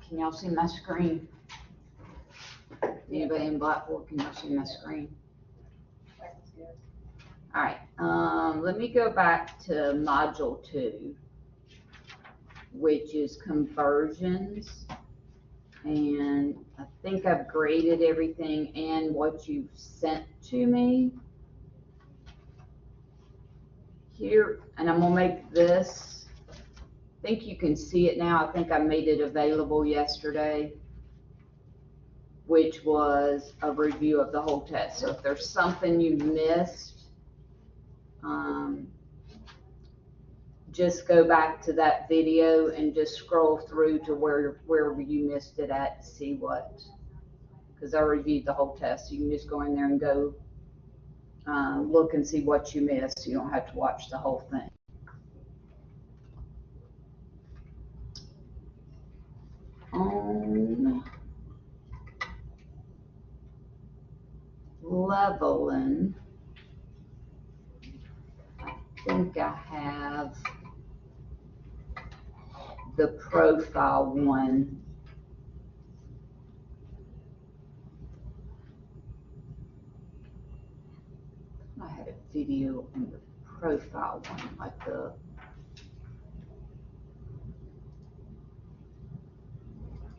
Can y'all see my screen? Anybody in Blackboard, can y'all see my screen? All right, let me go back to module 2, which is conversions. And I think I've graded everything and what you've sent to me here. And I'm gonna make this, I think you can see it now. I think I made it available yesterday, which was a review of the whole test. So if there's something you missed, just go back to that video and just scroll through to wherever you missed it at to see what, because I reviewed the whole test. So you can just go in there and go look and see what you missed. You don't have to watch the whole thing. On leveling, I think I have the profile one. I had a video on the profile one, like the,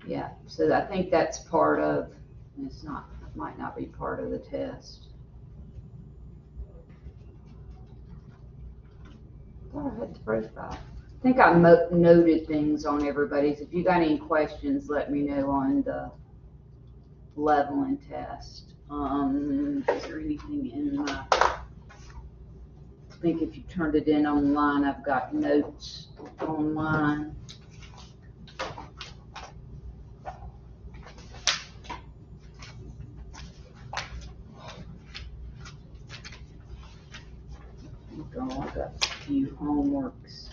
yeah, so I think that's part of, it's not, it might not be part of the test. I thought I had the profile. I think I noted things on everybody's. If you got any questions, let me know on the leveling test. Is there anything in my, I think if you turned it in online, I've got notes online. Oh, I got a few homeworks.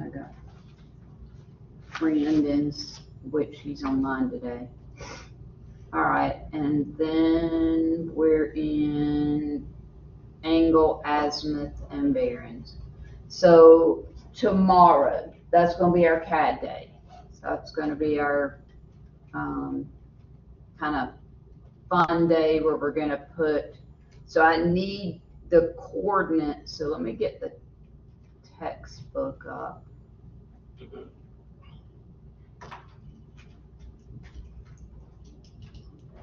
I got Brandon's, which he's online today. All right, and then we're in angle, azimuth, and bearings. So tomorrow, that's going to be our CAD day. So that's going to be our kind of fun day where we're going to put, so I need the coordinates. So let me get the textbook up.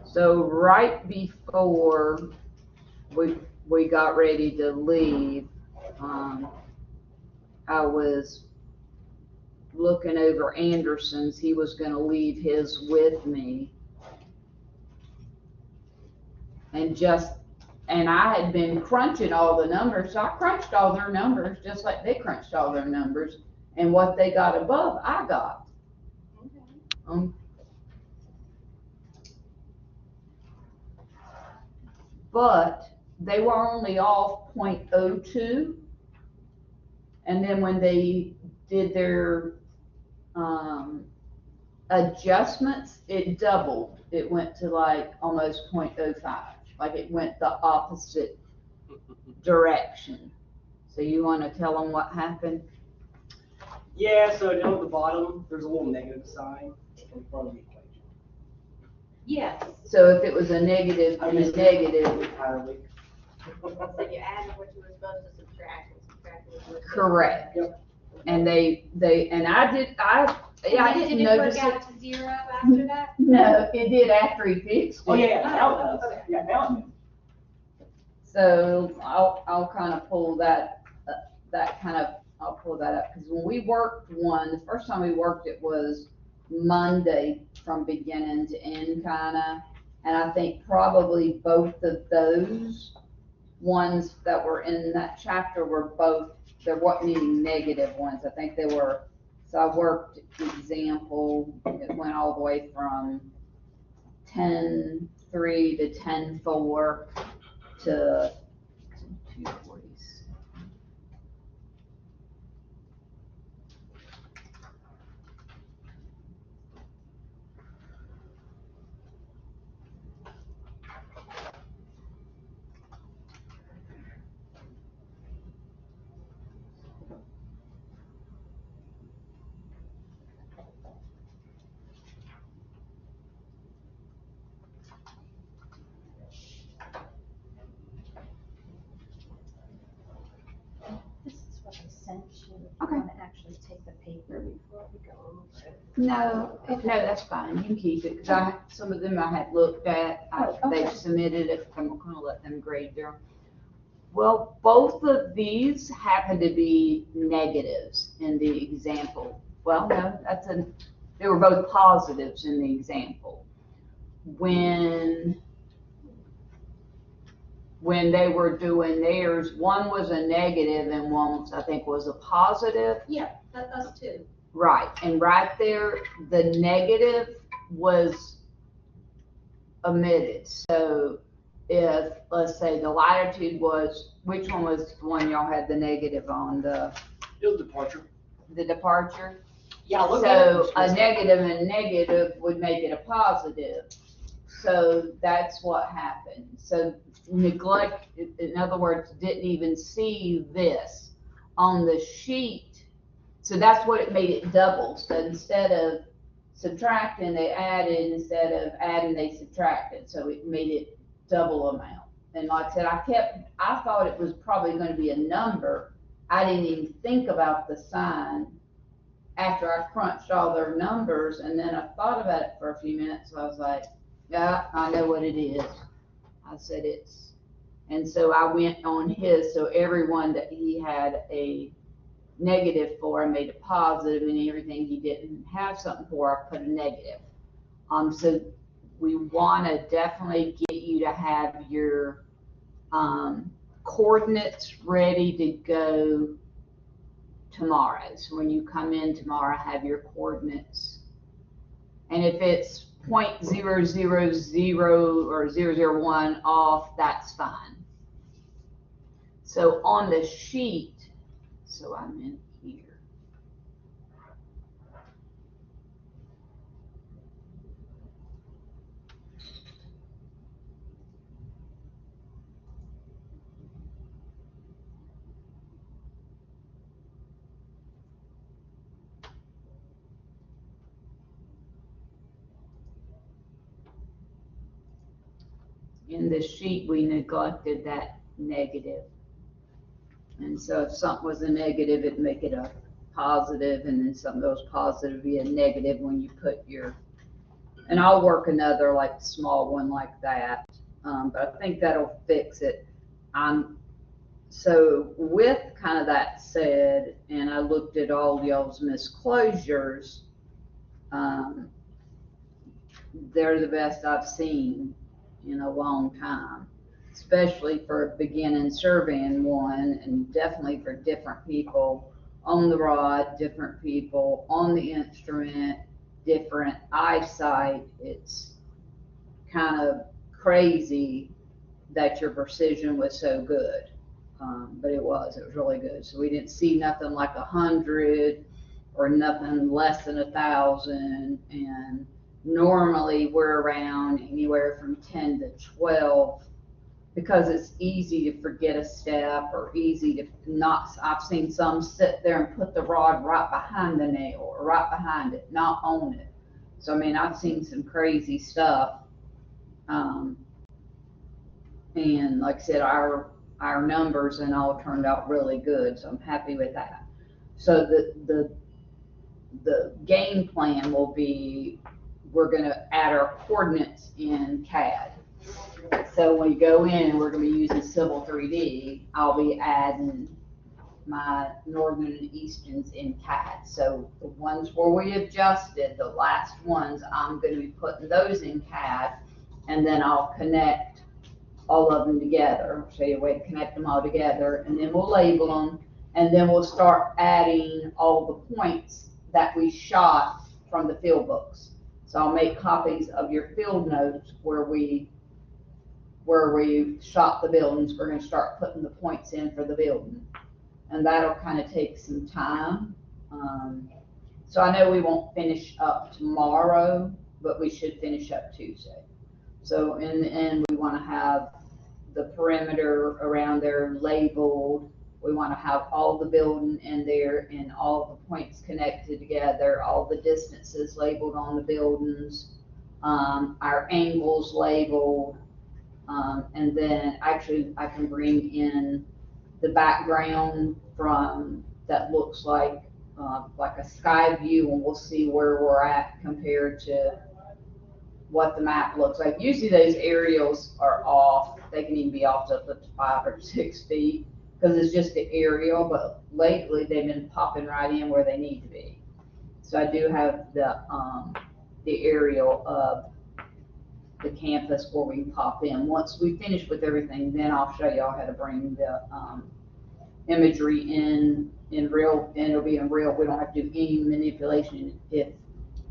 So right before we got ready to leave, I was looking over Anderson's. He was going to leave his with me, and I had been crunching all the numbers. So I crunched all their numbers just like they crunched all their numbers, and what they got above, I got. Okay. But they were only off 0.02, and then when they did their adjustments, it doubled. It went to like almost 0.05, like it went the opposite direction. So you want to tell them what happened? Yeah, so down at the bottom, there's a little negative sign in front of the equation. Yes. So if it was a negative and a negative. Entirely. So you added what you were supposed to subtract and subtracted what you were supposed to. Correct. Yep. And I didn't notice Did it work out to zero after that? No, it did after he fixed it. Oh yeah, now it does. Okay. Yeah, now it does. So I'll kind of pull that I'll pull that up, because when we worked the first time we worked it was Monday from beginning to end kind of, and I think probably both of those ones that were in that chapter were both, there wasn't any negative ones. I think they were, so I worked example, it went all the way from 10.3 to 10.4 to 240s. sent you. Okay. I want to actually take the paper before we go over it. No, that's fine, you can keep it, because some of them I had looked at, Oh, okay. they've submitted it, I'm gonna let them grade their. Well, both of these happen to be negatives in the example. Well, no, they were both positives in the example. When they were doing theirs, one was a negative and one was, I think, was a positive. Yeah, that's two. Right, and right there, the negative was omitted. So if, let's say, the latitude was, which one was the one y'all had the negative on, It was departure. the departure? Yeah, look at it. So a negative and negative would make it a positive. So that's what happened. So neglect, in other words, didn't even see this on the sheet. So that's what it made it double. So instead of subtracting, they added. Instead of adding, they subtracted. So it made it double amount. And like I said, I thought it was probably going to be a number. I didn't even think about the sign after I crunched all their numbers. And then I thought about it for a few minutes. So I was like, yeah, I know what it is. I said and so I went on his. So everyone that he had a negative for, I made a positive, and everything he didn't have something for, I put a negative. So we want to definitely get you to have your coordinates ready to go tomorrow. So when you come in tomorrow, have your coordinates. And if it's 0.000 or 001 off, that's fine. So on the sheet, so I'm in here. In the sheet, we neglected that negative. And so if something was a negative, it'd make it a positive, and then something that was positive be a negative when you put and I'll work another like small one like that. But I think that'll fix it. So with kind of that said, and I looked at all y'all's misclosures, they're the best I've seen in a long time, especially for beginning surveying one, and definitely for different people on the rod, different people on the instrument, different eyesight. It's kind of crazy that your precision was so good. But it was really good. So we didn't see nothing like 100 or nothing less than 1,000. And normally we're around anywhere from 10 to 12 because it's easy to forget a step or easy to not. I've seen some sit there and put the rod right behind the nail or right behind it, not on it. So, I mean, I've seen some crazy stuff. And like I said, our numbers and all turned out really good, so I'm happy with that. So the game plan will be, we're gonna add our coordinates in CAD. So when we go in, we're gonna be using Civil 3D. I'll be adding my northern and easterns in CAD. So the ones where we adjusted, the last ones, I'm gonna be putting those in CAD, and then I'll connect all of them together. I'll show you a way to connect them all together, and then we'll label them, and then we'll start adding all the points that we shot from the field books. So I'll make copies of your field notes where we shot the buildings. We're going to start putting the points in for the building, and that'll kind of take some time. So I know we won't finish up tomorrow, but we should finish up Tuesday. So in the end, we want to have the perimeter around there labeled. We want to have all the building in there and all the points connected together, all the distances labeled on the buildings, our angles labeled, and then actually I can bring in the background from that looks like a sky view, and we'll see where we're at compared to what the map looks like. Usually those aerials are off. They can even be off to 5 or 6 feet because it's just the aerial, but lately they've been popping right in where they need to be. So I do have the aerial of the campus where we can pop in. Once we finish with everything, then I'll show y'all how to bring the imagery in real, and it'll be in real. We don't have to do any manipulation.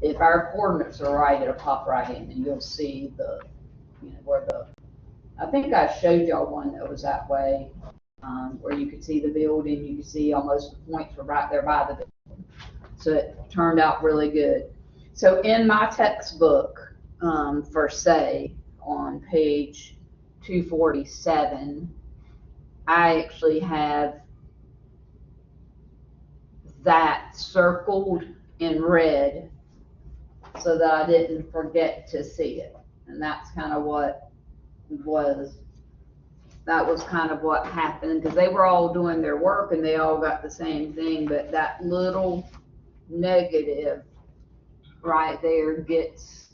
If our coordinates are right, it'll pop right in, and you'll see where I think I showed y'all one that was that way, where you could see the building, you could see almost the points were right there by the building. So it turned out really good. So in my textbook, for say, on page 247, I actually have that circled in red so that I didn't forget to see it. And that's kind of what kind of what happened, because they were all doing their work and they all got the same thing, but that little negative right there gets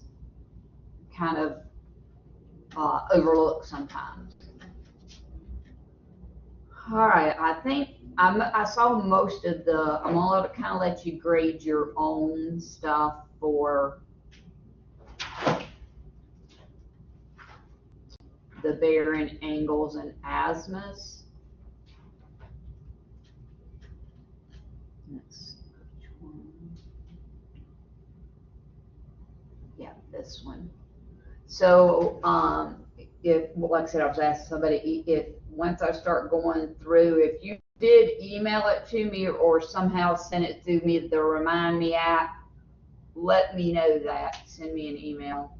kind of overlooked sometimes. All right, I think I saw most of I'm gonna kind of let you grade your own stuff for the bearing, angles, and azimuths. Yeah, this one. So, like I said, I was asking somebody if once I start going through, if you did email it to me or somehow send it through me, the Remind Me app, let me know that. Send me an email,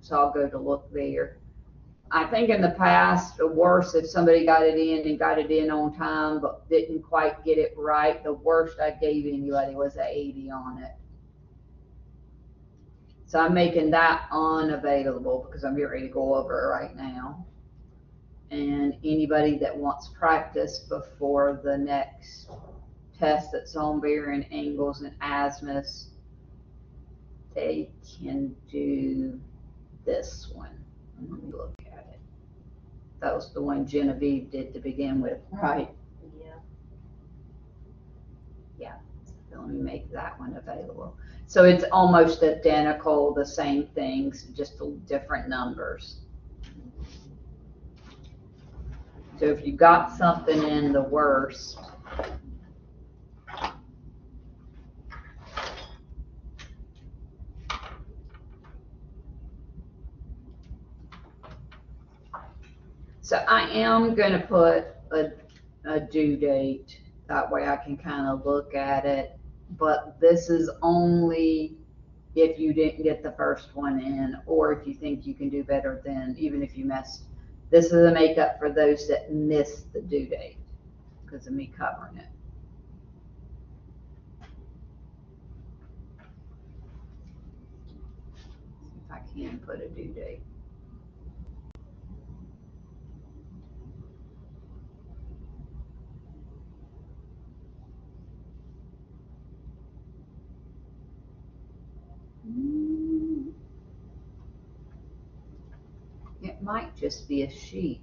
so I'll go to look there. I think in the past, the worst, if somebody got it in and got it in on time but didn't quite get it right, the worst I gave anybody was an 80 on it. So I'm making that unavailable because I'm getting ready to go over it right now. And anybody that wants practice before the next test that's on bearing, angles, and azimuths, they can do this one. Let me look at it. That was the one Genevieve did to begin with, right? Yeah. Yeah, so let me make that one available. So it's almost identical, the same things, just different numbers. So if you got something in the worst, so I am going to put a due date. That way I can kind of look at it. But this is only if you didn't get the first one in, or if you think you can do better than, even if you missed. This is a makeup for those that missed the due date because of me covering it. If I can put a due date. It might just be a sheet.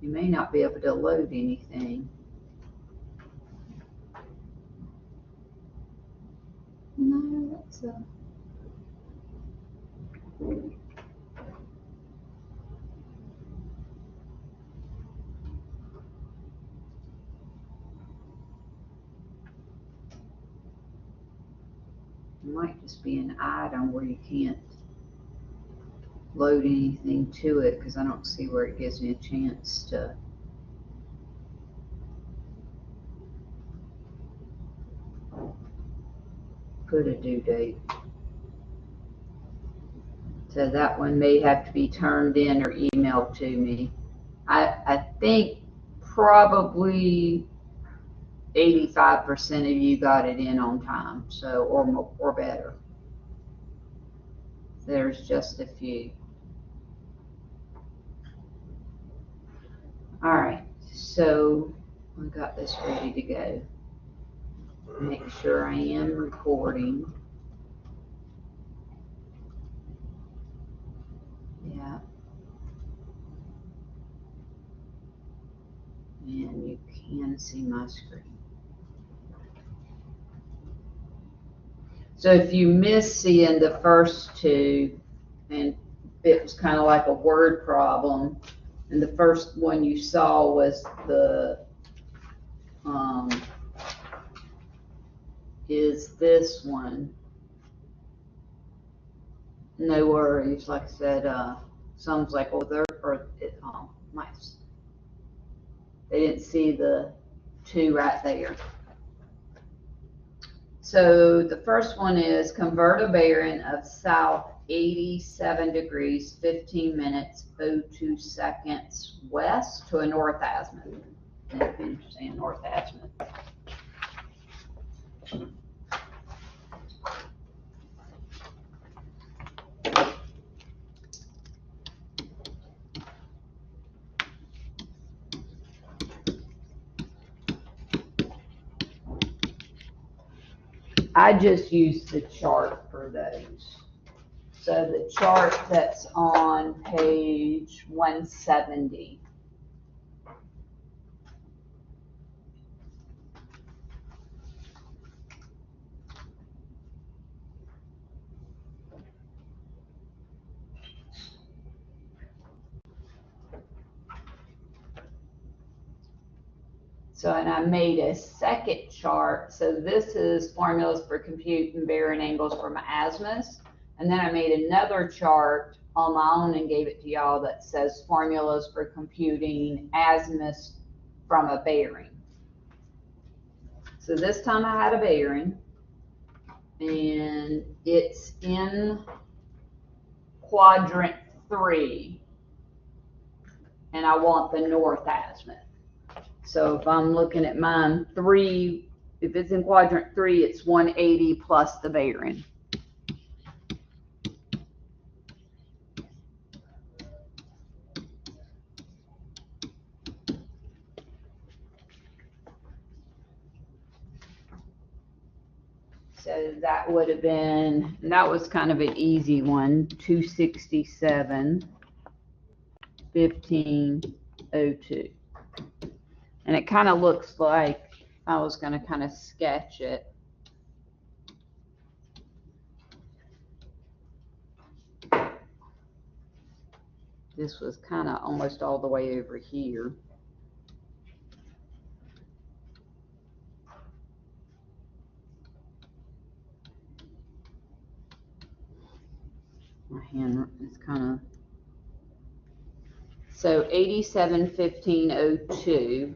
You may not be able to load anything. No, that's a... It might just be an item where you can't load anything to it because I don't see where it gives me a chance to. Put a due date. So that one may have to be turned in or emailed to me. I think probably 85% of you got it in on time, so or better. There's just a few. All right, so I got this ready to go. Make sure I am recording. Yeah. And you can see my screen. So if you miss seeing the first two, and it was kind of like a word problem, and the first one you saw was the, is this one. No worries, like I said, some's like, oh, nice. They didn't see the two right there. So the first one is convert a bearing of south 87 degrees, 15 minutes, 02 seconds west to a north azimuth. If you understand north azimuth. I just used the chart for those. So the chart that's on page 170. So, and I made a second chart. So this is formulas for computing bearing angles from azimuths. And then I made another chart on my own and gave it to y'all that says formulas for computing azimuths from a bearing. So this time I had a bearing, and it's in quadrant 3, and I want the north azimuth. So if I'm looking at mine, 3, if it's in quadrant 3, it's 180 plus the bearing. So that would have been, that was kind of an easy one, 267, 1502. And it kind of looks like, I was going to kind of sketch it. This was kind of almost all the way over here. My hand is kind of, so 871502.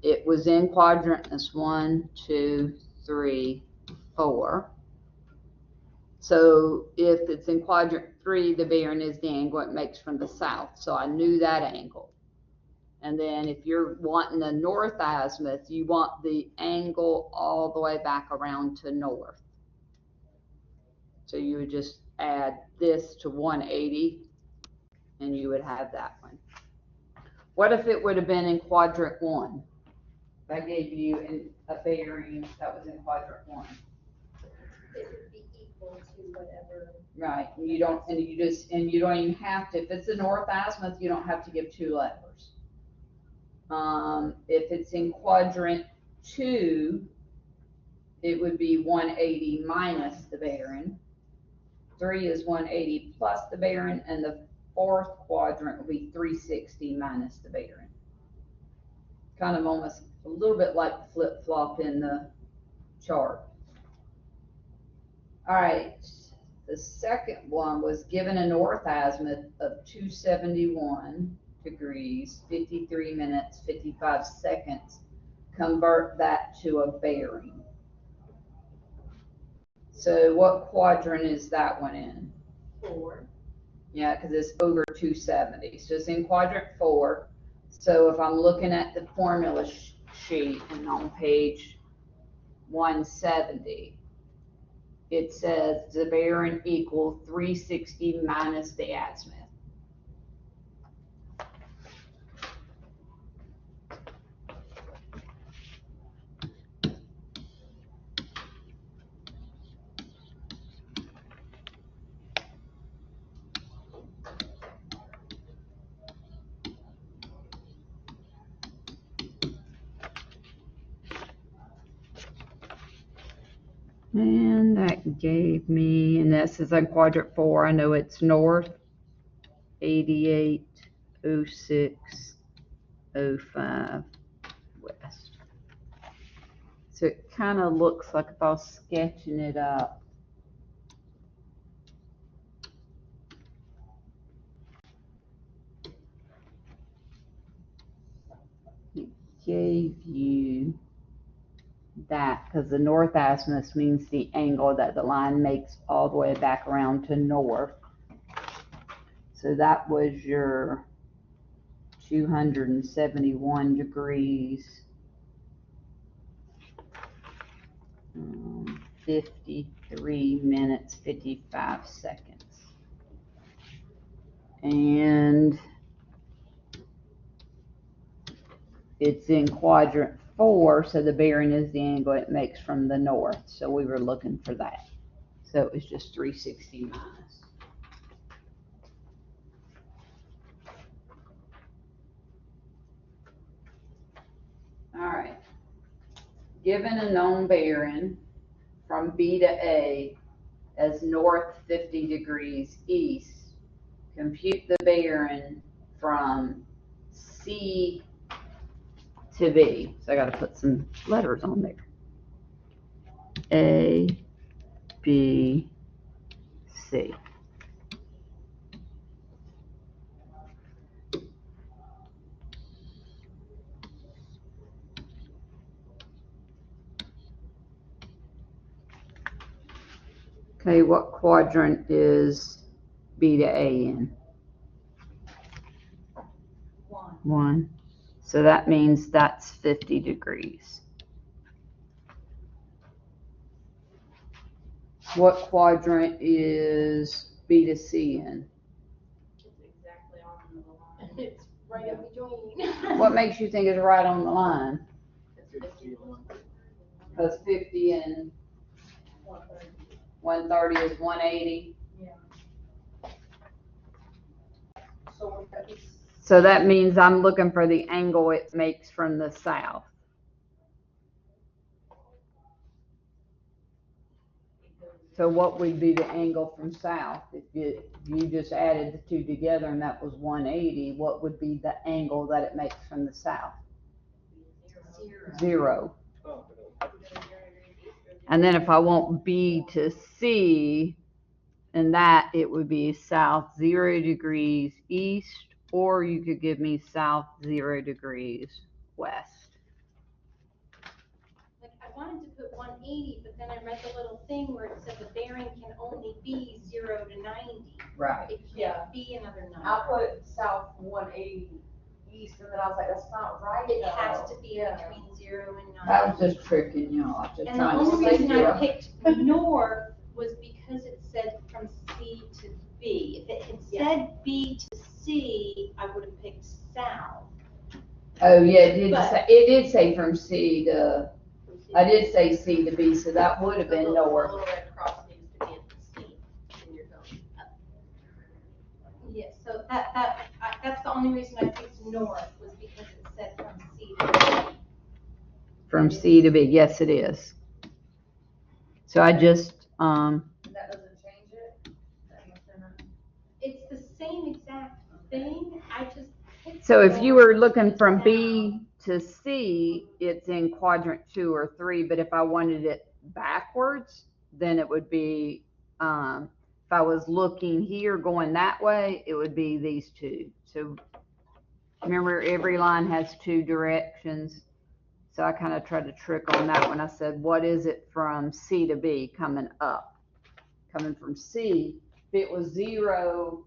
It was in quadrant 1, 2, 3, 4. So if it's in quadrant 3, the bearing is the angle it makes from the south. So I knew that angle. And then if you're wanting the north azimuth, you want the angle all the way back around to north. So you would just add this to 180 and you would have that one. What if it would have been in quadrant 1? If I gave you a bearing that was in quadrant 1. It would be equal to whatever. Right, and you don't even have to, if it's a north azimuth, you don't have to give 2 levers. If it's in quadrant 2, it would be 180 minus the bearing. 3 is 180 plus the bearing, and the 4th quadrant will be 360 minus the bearing. Kind of almost a little bit like the flip-flop in the chart. All right, the second one was given a north azimuth of 271 degrees, 53 minutes, 55 seconds. Convert that to a bearing. So what quadrant is that one in? 4. Yeah, because it's over 270. So it's in quadrant 4. So if I'm looking at the formula sheet and on page 170, it says the bearing equal 360 minus the azimuth. And that gave me, and this is in quadrant 4, I know it's north, 88, 06, 05, west. So it kind of looks like if I was sketching it up, it gave you that, because the north azimuth means the angle that the line makes all the way back around to north. So that was your 271 degrees, 53 minutes, 55 seconds. And it's in quadrant 4, so the bearing is the angle it makes from the north. So we were looking for that. So it was just 360 minus. All right. Given a known bearing from B to A as north 50 degrees east, compute the bearing from C to B. So I got to put some letters on there. A, B, C. Okay, what quadrant is B to A in? 1. 1. So that means that's 50 degrees. What quadrant is B to C in? It's exactly on the line. It's right in between. What makes you think it's right on the line? It's 51. Because 50 and 130 is 180. So that means I'm looking for the angle it makes from the south. So what would be the angle from south? If you just added the two together and that was 180, what would be the angle that it makes from the south? 0. Oh, And then if I want B to C, and that it would be south 0 degrees east, or you could give me south 0 degrees west. Like, I wanted to put 180, but then I read the little thing where it said the bearing can only be 0 to 90. Right. It can't be another number. I put south 180 east, and then I was like, that's not right. It though. has to be Yeah. between 0 and 90. That was just tricking y'all. I was just And the trying to only say reason I zero. picked north was because it said from C to B. If it had said B to C, I would have picked south. Oh yeah, But- it did say from C to. From C I to did say C to B, so that would have The been little- north. The little red cross needs to be at the C when you're going up. Yes, so that's the only reason I picked north was because it said from C to B. From C to B, yes it is. So I just, And that doesn't change it? That must have not- It's the same exact thing, I just picked. so if you north were looking from south. B to C, it's in quadrant 2 or 3, but if I wanted it backwards, then it would be, if I was looking here going that way, it would be these two. So remember, every line has 2 directions. So I kind of tried to trick on that one. I said, what is it from C to B coming up? Coming from C, if it was 0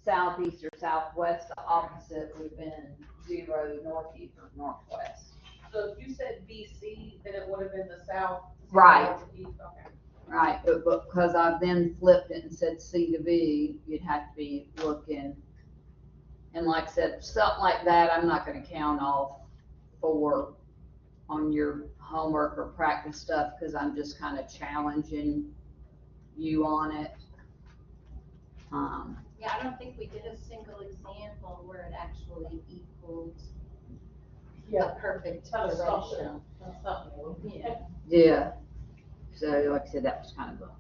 southeast or southwest, the opposite would have been 0 northeast or northwest. So if you said BC, then it would have been the south. Right. East, okay. Right, but because I've then flipped it and said C to B, you'd have to be looking. And like I said, something like that, I'm not gonna count all 4 on your homework or practice stuff, because I'm just kind of challenging you on it. Yeah, I don't think we did a single example where it actually equaled Yeah. a perfect That's something. ratio. That's something. Yeah. Yeah. So like I said, that was kind of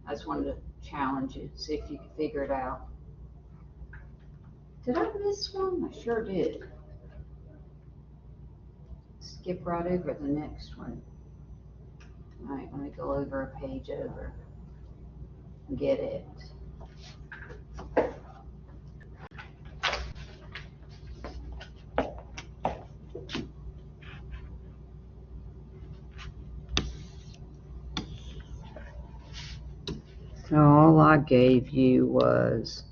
I just wanted to challenge you, see if you could figure it out. Did I miss one? I sure did. Skip right over the next one. All right, let me go over a page over. Get it. So all I gave you was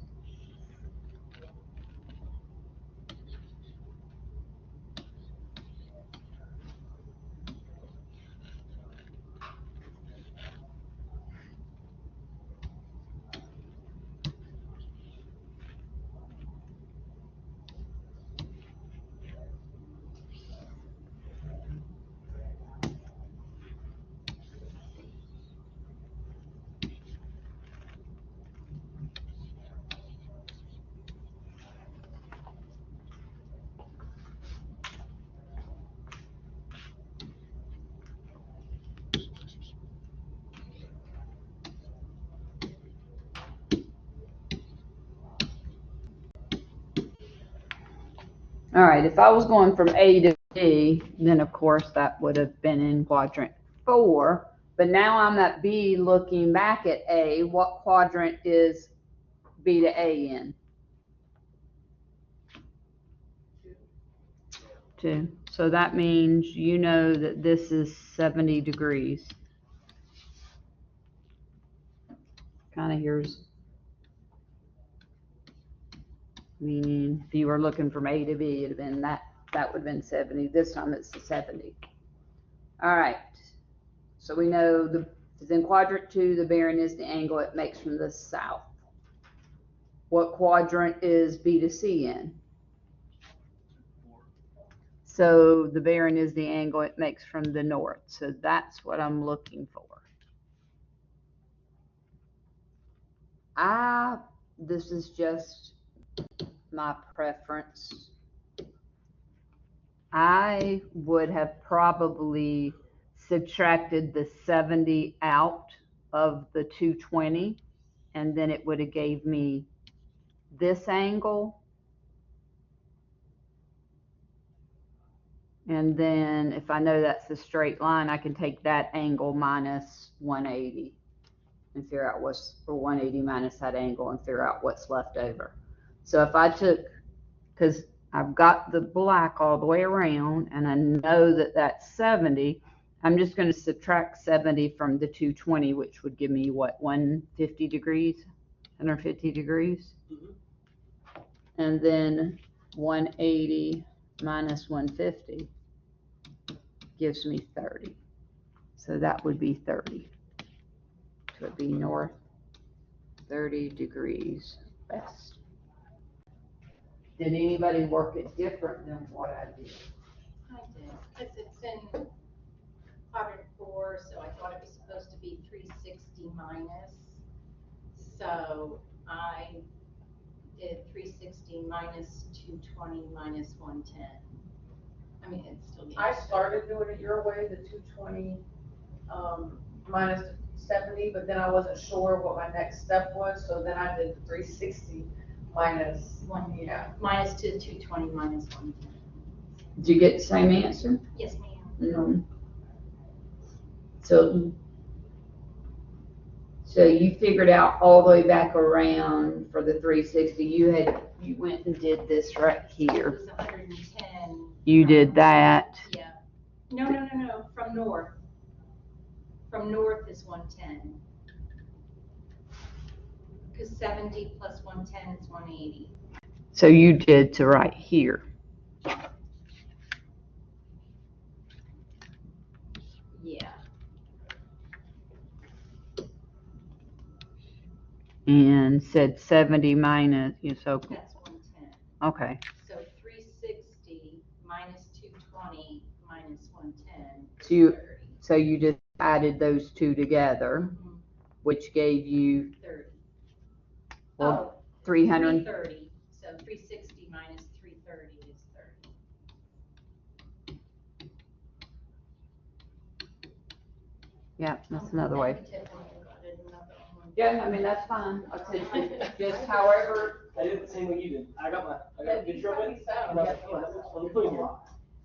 all right, if I was going from A to B, then of course that would have been in quadrant 4. But now I'm at B looking back at A. What quadrant is B to A in? 2. So that means you know that this is 70 degrees. Kind of here's meaning if you were looking from A to B, it'd have been that would have been 70. This time it's the 70. All right. So we know it's in quadrant 2, the bearing is the angle it makes from the south. What quadrant is B to C in? 4. So the bearing is the angle it makes from the north. So that's what I'm looking for. This is just my preference. I would have probably subtracted the 70 out of the 220, and then it would have gave me this angle. And then if I know that's a straight line, I can take that angle minus 180 and figure out what's, or 180 minus that angle and figure out what's left over. So if I took, because I've got the black all the way around and I know that that's 70, I'm just going to subtract 70 from the 220, which would give me what, 150 degrees, 150 degrees? Mm-hmm. And then 180 minus 150 gives me 30. So that would be 30. So it'd be north 30 degrees west. Did anybody work it different than what I did? I did, because it's in quadrant 4, so I thought it was supposed to be 360 minus. So I did 360 minus 220 minus 110. I mean, it's still. I started doing it your way, the 220, minus 70, but then I wasn't sure what my next step was, so then I did the 360 minus 1, yeah. minus to 220 minus 110. Did you get the same answer? Yes, ma'am. No. So you figured out all the way back around for the 360. You went and did this right It here. was 110. You did that. Yeah. No, from north. From north is 110. Because 70 plus 110 is 180. So you did to right here. Yeah. And said 70 minus, so, That's 110. okay. So 360 minus 220 minus 110 is So you, 30. so you just added those two together, Mhm. which gave you 30. well, 300. 330. So 360 minus 330 is 30. Yeah, that's another way. Maybe Tiffany got it, another one. Yeah, I mean, that's fine. I said, just however, I did the same way you did. I got a picture of it. And I was like, oh, that looks funny putting it.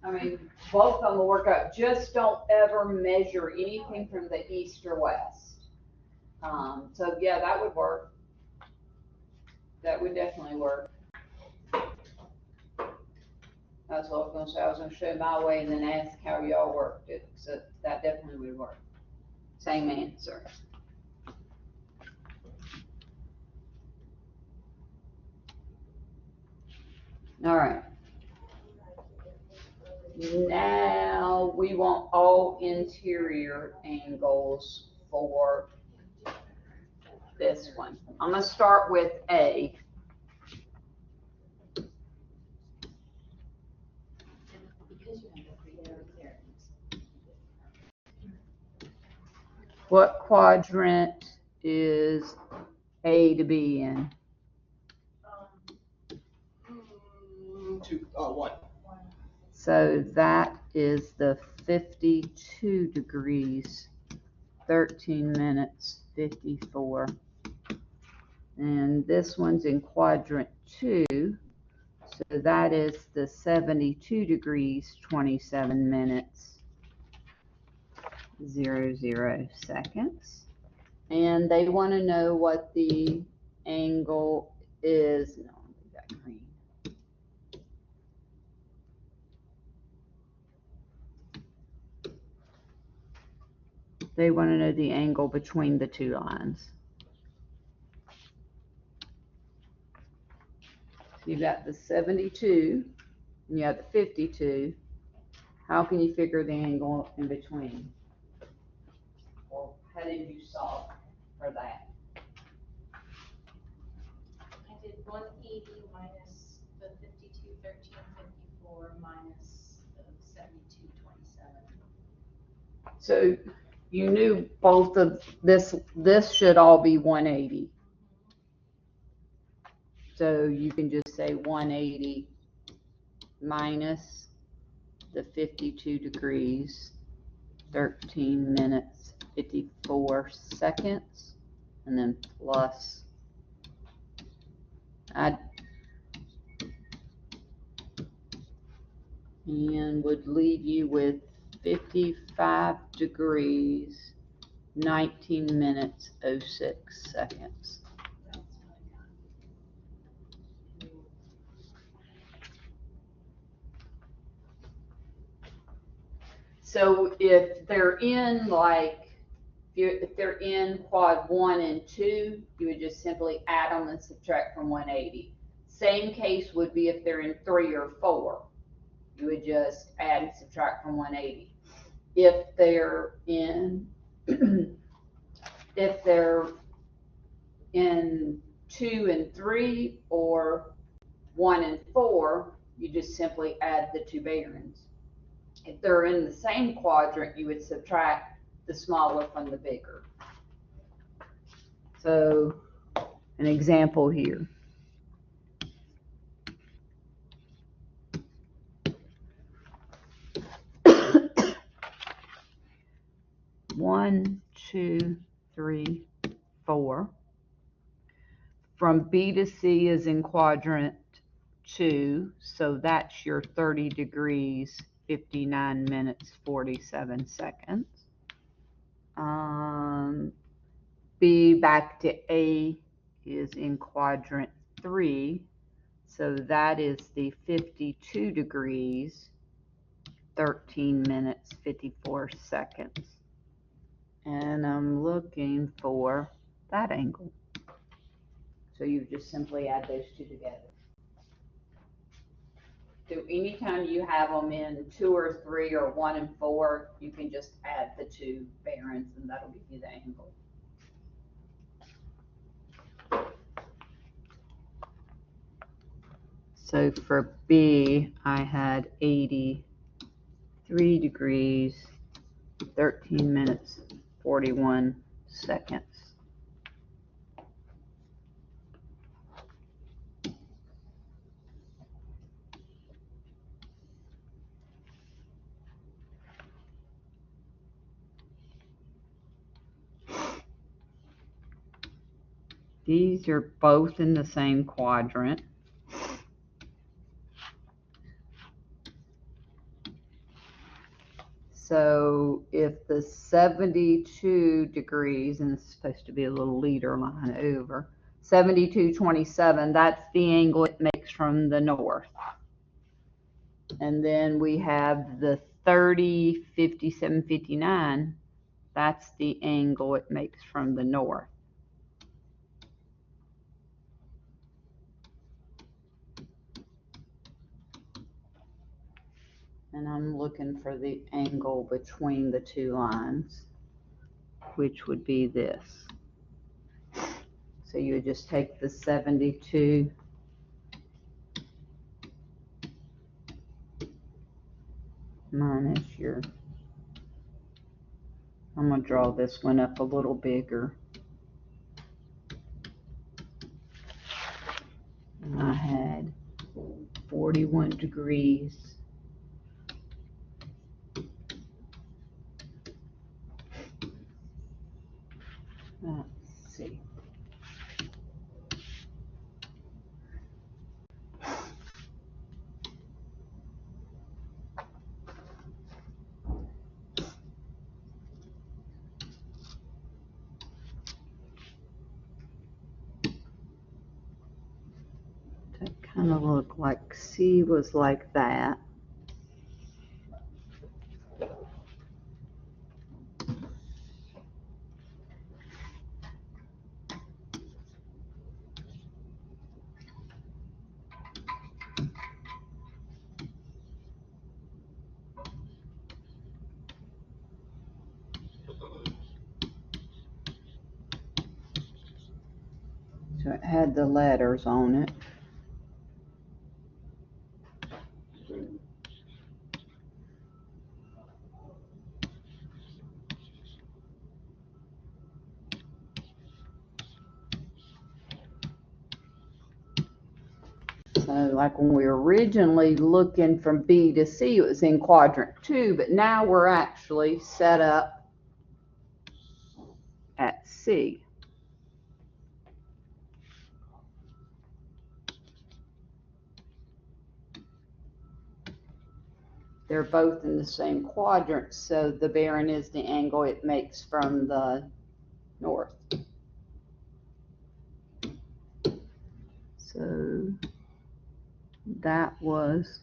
I mean, both of them will work out. Just don't ever measure anything from the east or west. So yeah, that would work. That would definitely work. That's what I was gonna say. I was gonna show my way and then ask how y'all worked it. So that definitely would work. Same answer. All right. Now we want all interior angles for this one. I'm gonna start with A. Because you have the three arrows there. What quadrant is A to be in? One. So that is the 52 degrees, 13 minutes, 54. And this one's in quadrant 2, so that is the 72 degrees, 27 minutes, 00 seconds. And they want to know what the angle is. No, leave that green. They want to know the angle between the two lines. So you've got the 72 and you have the 52. How can you figure the angle in between? Well, how did you solve for that? I did 180 minus the 52, 13, 54 minus the 72, 27. So you knew both of this should all be 180. So you can just say 180 minus the 52 degrees, 13 minutes, 54 seconds, and then plus, and would leave you with 55 degrees, 19 minutes, 06 seconds. So if they're in if they're in quad 1 and 2, you would just simply add them and subtract from 180. Same case would be if they're in 3 or 4. You would just add and subtract from 180. If they're in if they're in 2 and 3 or 1 and 4, you just simply add the two barons. If they're in the same quadrant, you would subtract the smaller from the bigger. So an example here. One, two, three, 4. From B to C is in quadrant 2, so that's your 30 degrees, 59 minutes, 47 seconds. B back to A is in quadrant 3, so that is the 52 degrees, 13 minutes, 54 seconds. And I'm looking for that angle. So you just simply add those two together. So anytime you have them in 2 or 3 or 1 and 4, you can just add the two barons and that'll give you the angle. So for B, I had 83 degrees, 13 minutes, 41 seconds. These are both in the same quadrant. So if the 72 degrees, and it's supposed to be a little leader line over, 72.27, that's the angle it makes from the north. And then we have the 30, 57, 59, that's the angle it makes from the north. And I'm looking for the angle between the two lines, which would be this. So you would just take the 72 minus your, I'm going to draw this one up a little bigger. And I had 41 degrees. Let's see. That kind of looked like C was like that. So it had the letters on it. So like when we were originally looking from B to C, it was in quadrant 2, but now we're actually set up at C. They're both in the same quadrant, so the bearing is the angle it makes from the north. So that was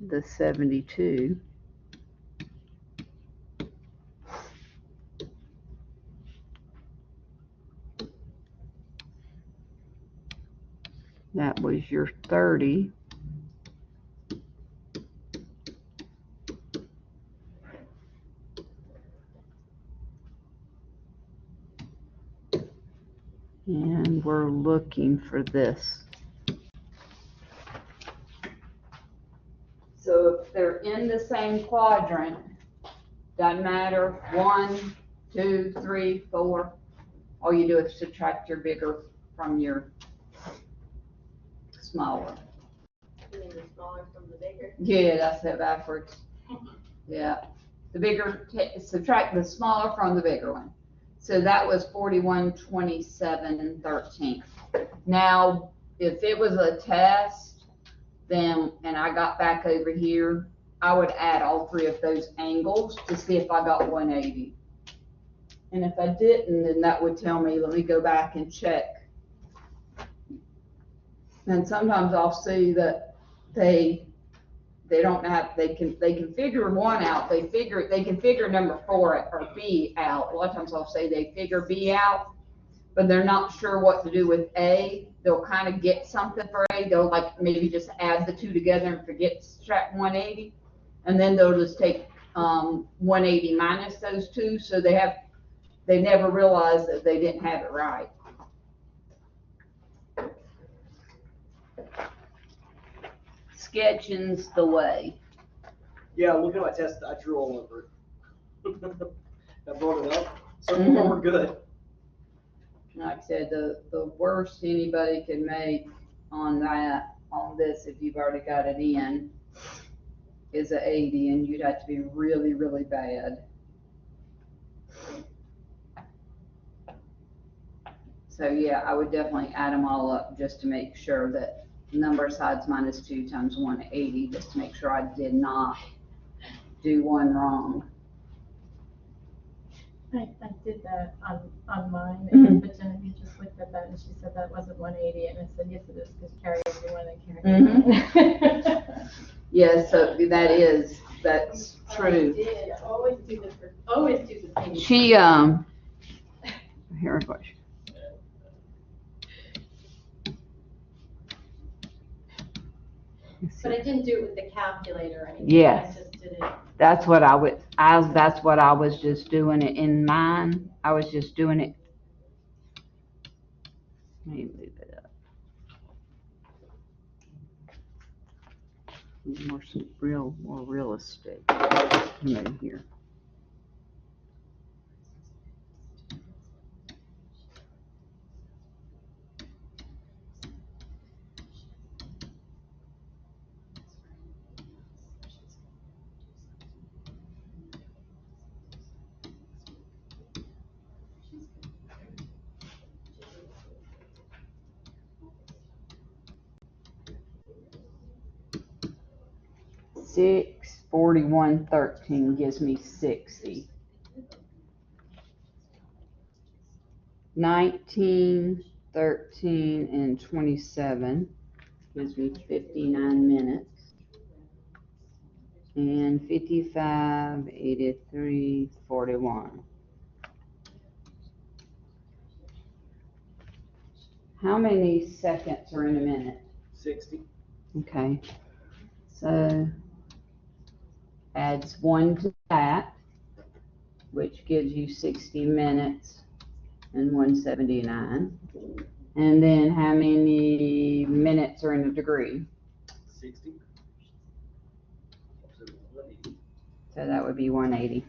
the 72. That was your 30. And we're looking for this. So if they're in the same quadrant, doesn't matter, 1, 2, 3, 4, all you do is subtract your bigger from your smaller. You mean the smaller from the bigger? Yeah, that's it backwards. Yeah, the bigger, subtract the smaller from the bigger one. So that was 41.2713. Now, if it was a test, then, and I got back over here, I would add all three of those angles to see if I got 180. And if I didn't, then that would tell me, let me go back and check. And sometimes I'll see that they don't have, they can figure one out, they can figure number 4 or B out. A lot of times I'll say they figure B out, but they're not sure what to do with A. They'll kind of get something for A. They'll like maybe just add the two together and forget to subtract 180. And then they'll just take 180 minus those two. So they never realize that they didn't have it right. Sketching's the way. Yeah, looking at my test, I drew all over it. I brought it up. Some of them were good. Like I said, the worst anybody can make on this, if you've already got it in, is a 80, and you'd have to be really, really bad. So yeah, I would definitely add them all up just to make sure that number of sides minus 2 times 180, just to make sure I did not do one wrong. I did that on mine, Mhm. but Genevieve just looked at that and she said that wasn't 180, and I said, yes, it is, because Carrie is the one that carried. Yeah, so that's I true. did, always do the same. She, here it goes. But I didn't do it with the calculator or anything. Yes. I just did it. That's what that's what I was just doing it in mine. I was just doing it. Let me leave it up. More real estate. Right here. Six 4113 gives me 60. 19, 13, and 27 gives me 59 minutes. And 55, 83, 41. How many seconds are in a minute? 60. Okay. So adds 1 to that, which gives you 60 minutes and 179. And then how many minutes are in a degree? 60. So that would be 180.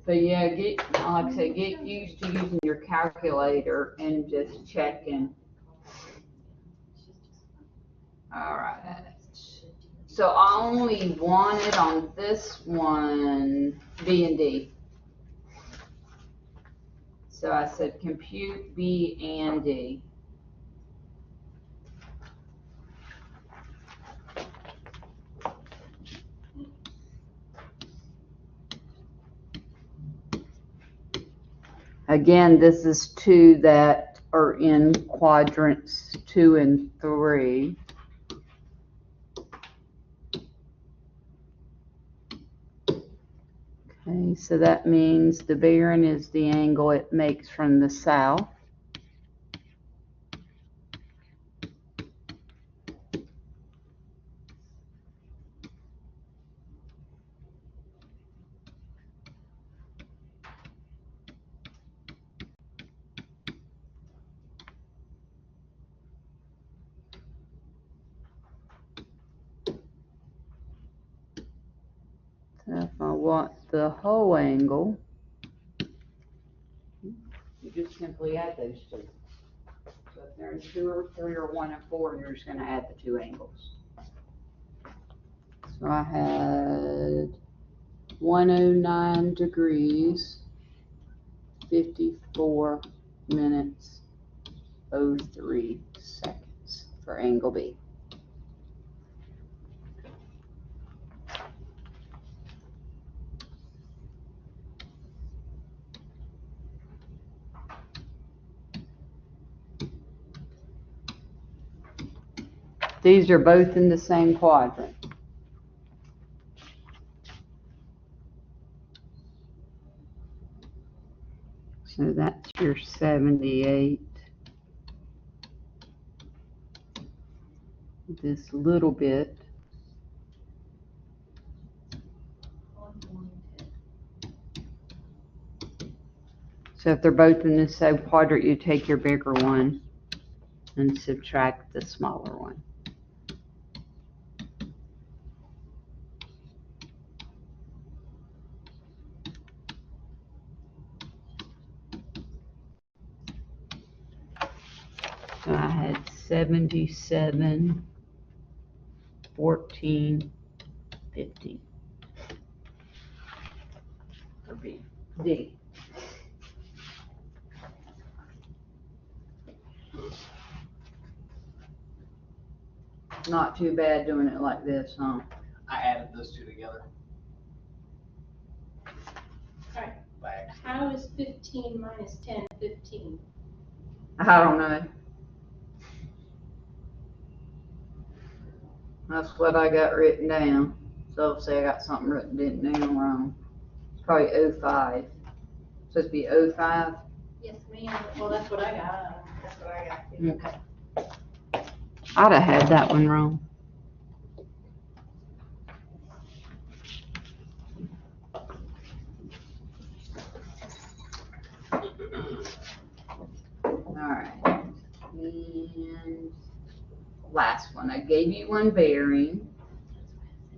So yeah, like I said, get used to using your calculator and just checking. All right. So I only wanted on this one B and D. So I said compute B and D. Again, this is 2 that are in quadrants 2 and 3. Okay, so that means the barren is the angle it makes from the south. So if I want the whole angle, you just simply add those 2. So if there's 2 or 3 or 1 and 4, you're just going to add the 2 angles. So I had 109 degrees, 54 minutes, 03 seconds for angle B. These are both in the same quadrant. So that's your 78. This little bit. So if they're both in the same quadrant, you take your bigger one and subtract the smaller one. So I had 77, 14, 15. or B? D. Not too bad doing it like this, huh? I added those two together. Alright. By accident. How is 15 minus 10, 15? I don't know. That's what I got written down. So say I got something written down wrong. It's probably 05. Supposed to be 05? Yes, ma'am. Well, that's what I got. That's what I got. Too. Okay. I'd have had that one wrong. Alright. And last one. I gave you one bearing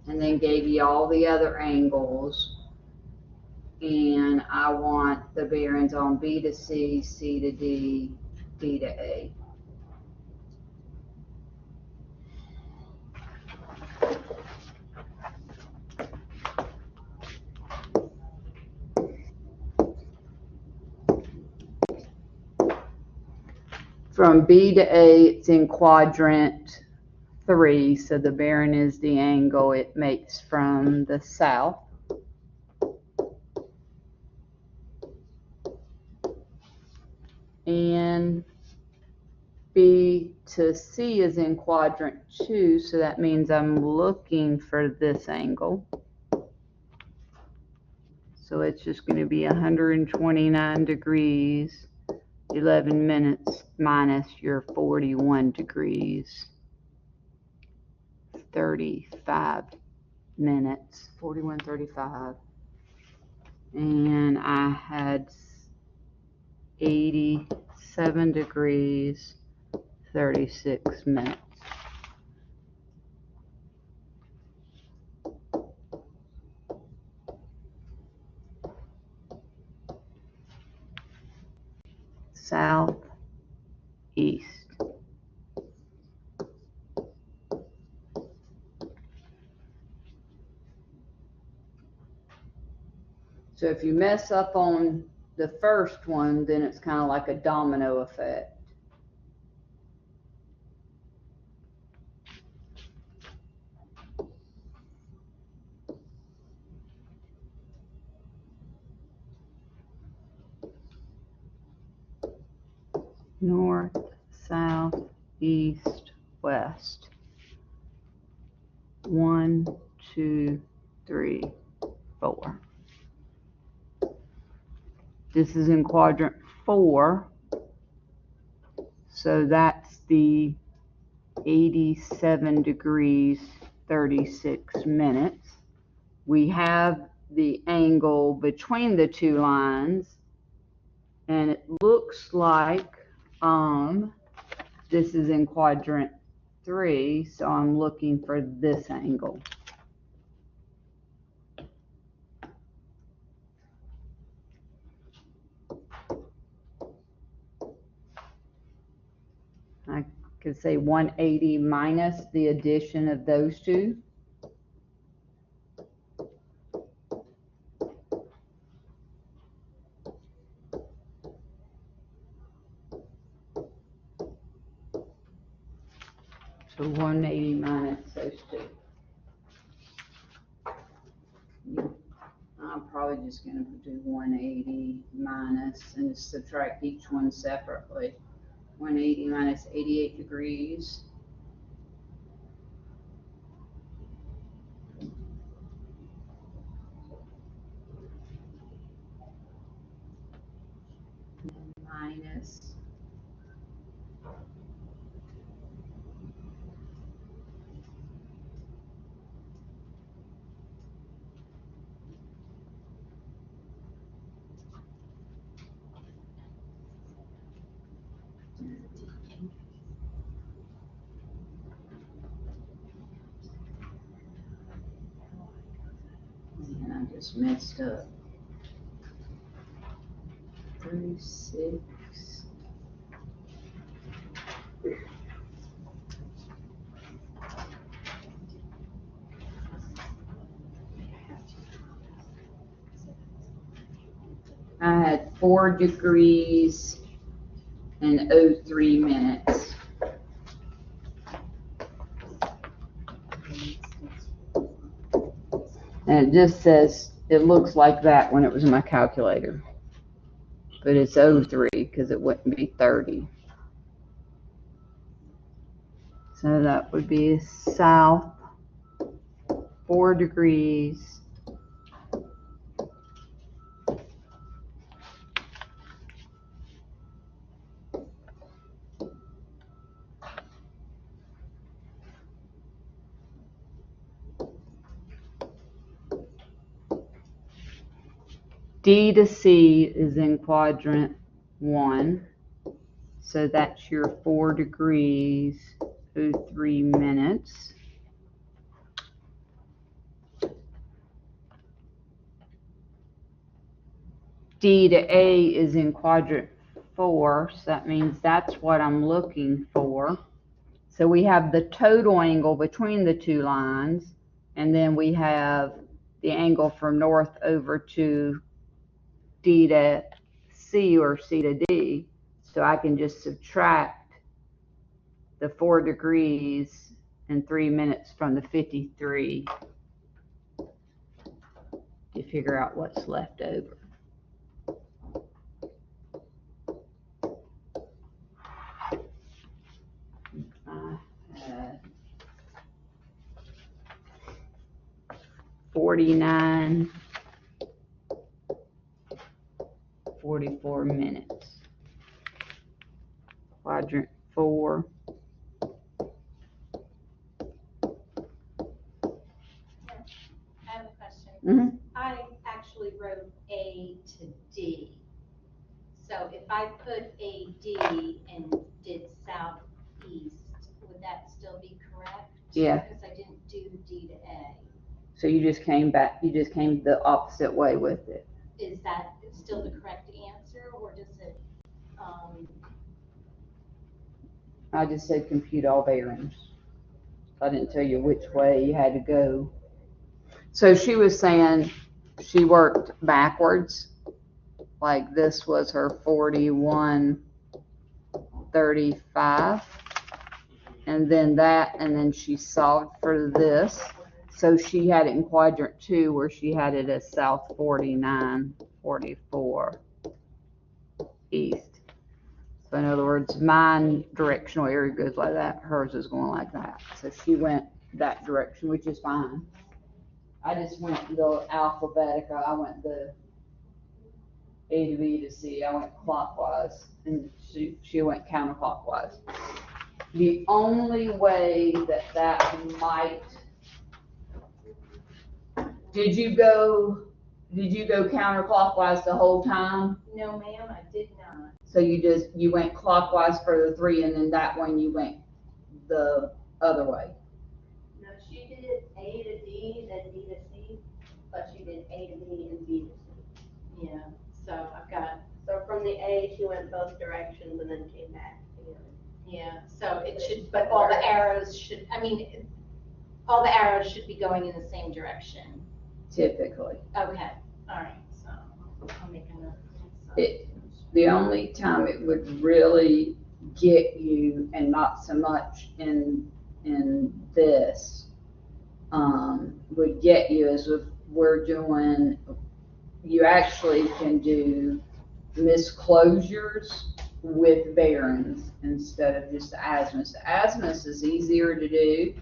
and then gave you all the other angles. And I want the bearings on B to C, C to D, D to A. From B to A, it's in quadrant 3, so the bearing is the angle it makes from the south. And B to C is in quadrant 2, so that means I'm looking for this angle. So it's just going to be 129 degrees, 11 minutes minus your 41 degrees, 35 minutes, 41, 35. And I had 87 degrees, 36 minutes. South, east. So if you mess up on the first one, then it's kind of like a domino effect. North, south, east, west. 1, 2, 3, 4. This is in quadrant 4. So that's the 87 degrees, 36 minutes. We have the angle between the two lines, and it looks like this is in quadrant 3, so I'm looking for this angle. I could say 180 minus the addition of those two. So 180 minus those two. I'm probably just going to do 180 minus and subtract each one separately. 180 minus 88 degrees. Minus and I just messed up. 36. 4 degrees and 03 minutes. And it just says, it looks like that when it was in my calculator. But it's 03 because it wouldn't be 30. So that would be south 4 degrees. D to C is in quadrant 1. So that's your 4 degrees, 03 minutes. D to A is in quadrant 4, so that means that's what I'm looking for. So we have the total angle between the two lines, and then we have the angle from north over to D to C or C to D. So I can just subtract the 4 degrees and 3 minutes from the 53 to figure out what's left over. I had 49, 44 minutes. Quadrant 4. I have a question. Mhm. I actually wrote A to D. So if I put AD and did southeast, would that still be correct? Yeah. Because I didn't do D to A. So you just came the opposite way with it. Is that still the correct answer, or does it, I just said compute all bearings. I didn't tell you which way you had to go. So she was saying she worked backwards. Like this was her 41.35. And then that, and then she solved for this. So she had it in quadrant 2 where she had it as south 49.44 east. So in other words, mine directional area goes like that, hers is going like that. So she went that direction, which is fine. I just went the alphabetical, I went the A to B to C, I went clockwise, and she went counterclockwise. The only way that might, did you go counterclockwise the whole time? no ma'am, I did not. So you went clockwise for the 3, and then that one you went the other way. No, she did A to D, then D to C, but she did A to B and B to C. Yeah, so I've got, So from the A, she went both directions and then came back together. yeah, so it should, but all the arrows should, all the arrows should be going in the same direction. Typically. Okay, all right, so I'll make a note. The only time it would really get you, and not so much in this, would get you is if we're doing, you actually can do misclosures with bearings instead of just the azimuth. The azimuth is easier to do,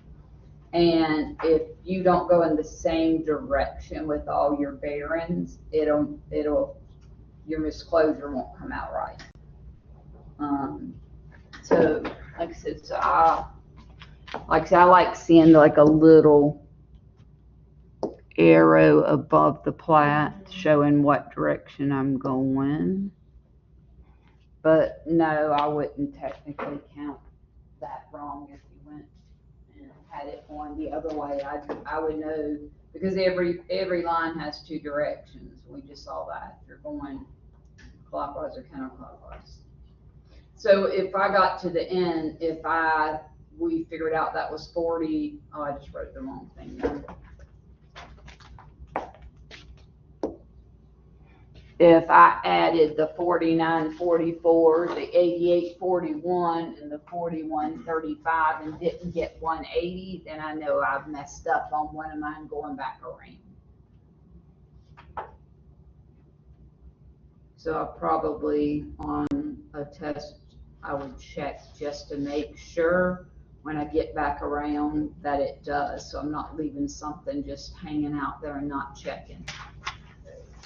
and if you don't go in the same direction with all your bearings, it'll your misclosure won't come out right. So like I said, I like seeing like a little arrow above the plat showing what direction I'm going. But no, I wouldn't technically count that wrong if you went and had it on the other way. I would know, because every line has 2 directions. We just saw that. If you're going clockwise or counterclockwise. So if I got to the end, we figured out that was 40, oh, I just wrote the wrong thing there. if I added the 4944, the 8841, and the 4135 and didn't get 180, then I know I've messed up on one of mine going back around. So I probably on a test, I would check just to make sure when I get back around that it does. So I'm not leaving something just hanging out there and not checking.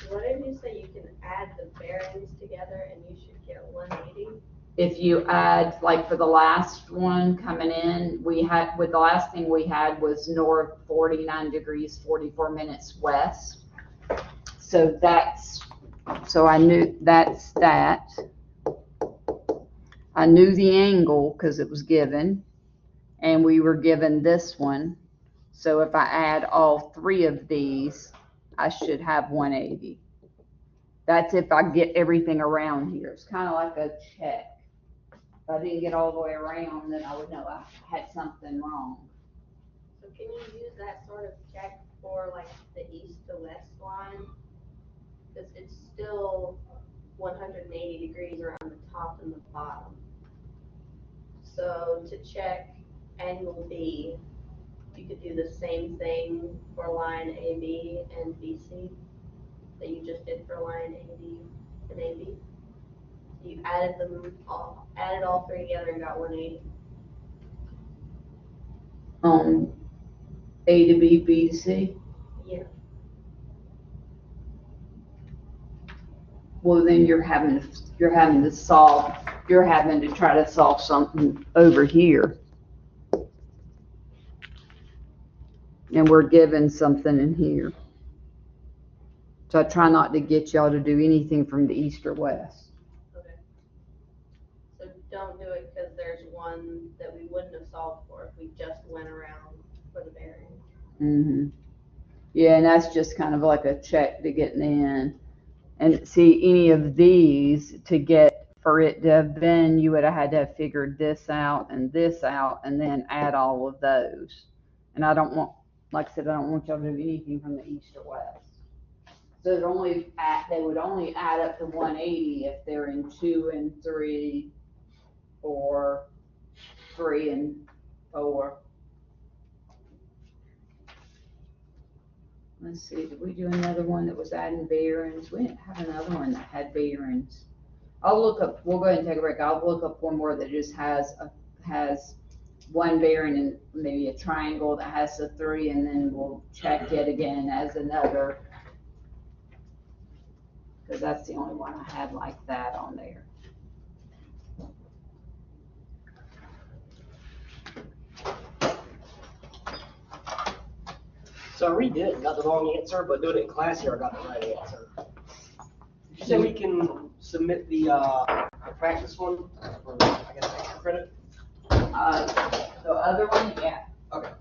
What did you say, you can add the bearings together and you should get 180? If you add, like for the last one coming in, the last thing we had was north 49 degrees, 44 minutes west. So I knew that's that. I knew the angle because it was given, and we were given this one. So if I add all three of these, I should have 180. That's if I get everything around here. It's kind of like a check. If I didn't get all the way around, then I would know I had something wrong. So can you use that sort of check for like the east to west line? Because it's still 180 degrees around the top and the bottom. So to check angle B, you could do the same thing for line AB and BC that you just did for line AD and AB. You added all three together and got 180. A to B, B to C. Yeah. Well, then you're having to try to solve something over here. And we're given something in here. So I try not to get y'all to do anything from the east or west. Okay. So don't do it because there's one that we wouldn't have solved for if we just went around for the bearing. Mm-hmm. Yeah, and that's just kind of like a check to get in. And see, any of these for it to have been, you would have had to have figured this out and then add all of those. And I don't want, like I said, I don't want y'all to do anything from the east or west. So they would only add up to 180 if they're in 2 and 3 or 3 and 4. Let's see, did we do another one that was adding bearings? We didn't have another one that had bearings. We'll go ahead and take a break. I'll look up one more that just has one bearing and maybe a triangle that has the 3, and then we'll check it again as another. Because that's the only one I had like that on there. So I redid it and got the wrong answer, but doing it in class here, I got the right answer. Did you say we can submit the practice one for, I guess, extra credit? The other one, yeah. Okay.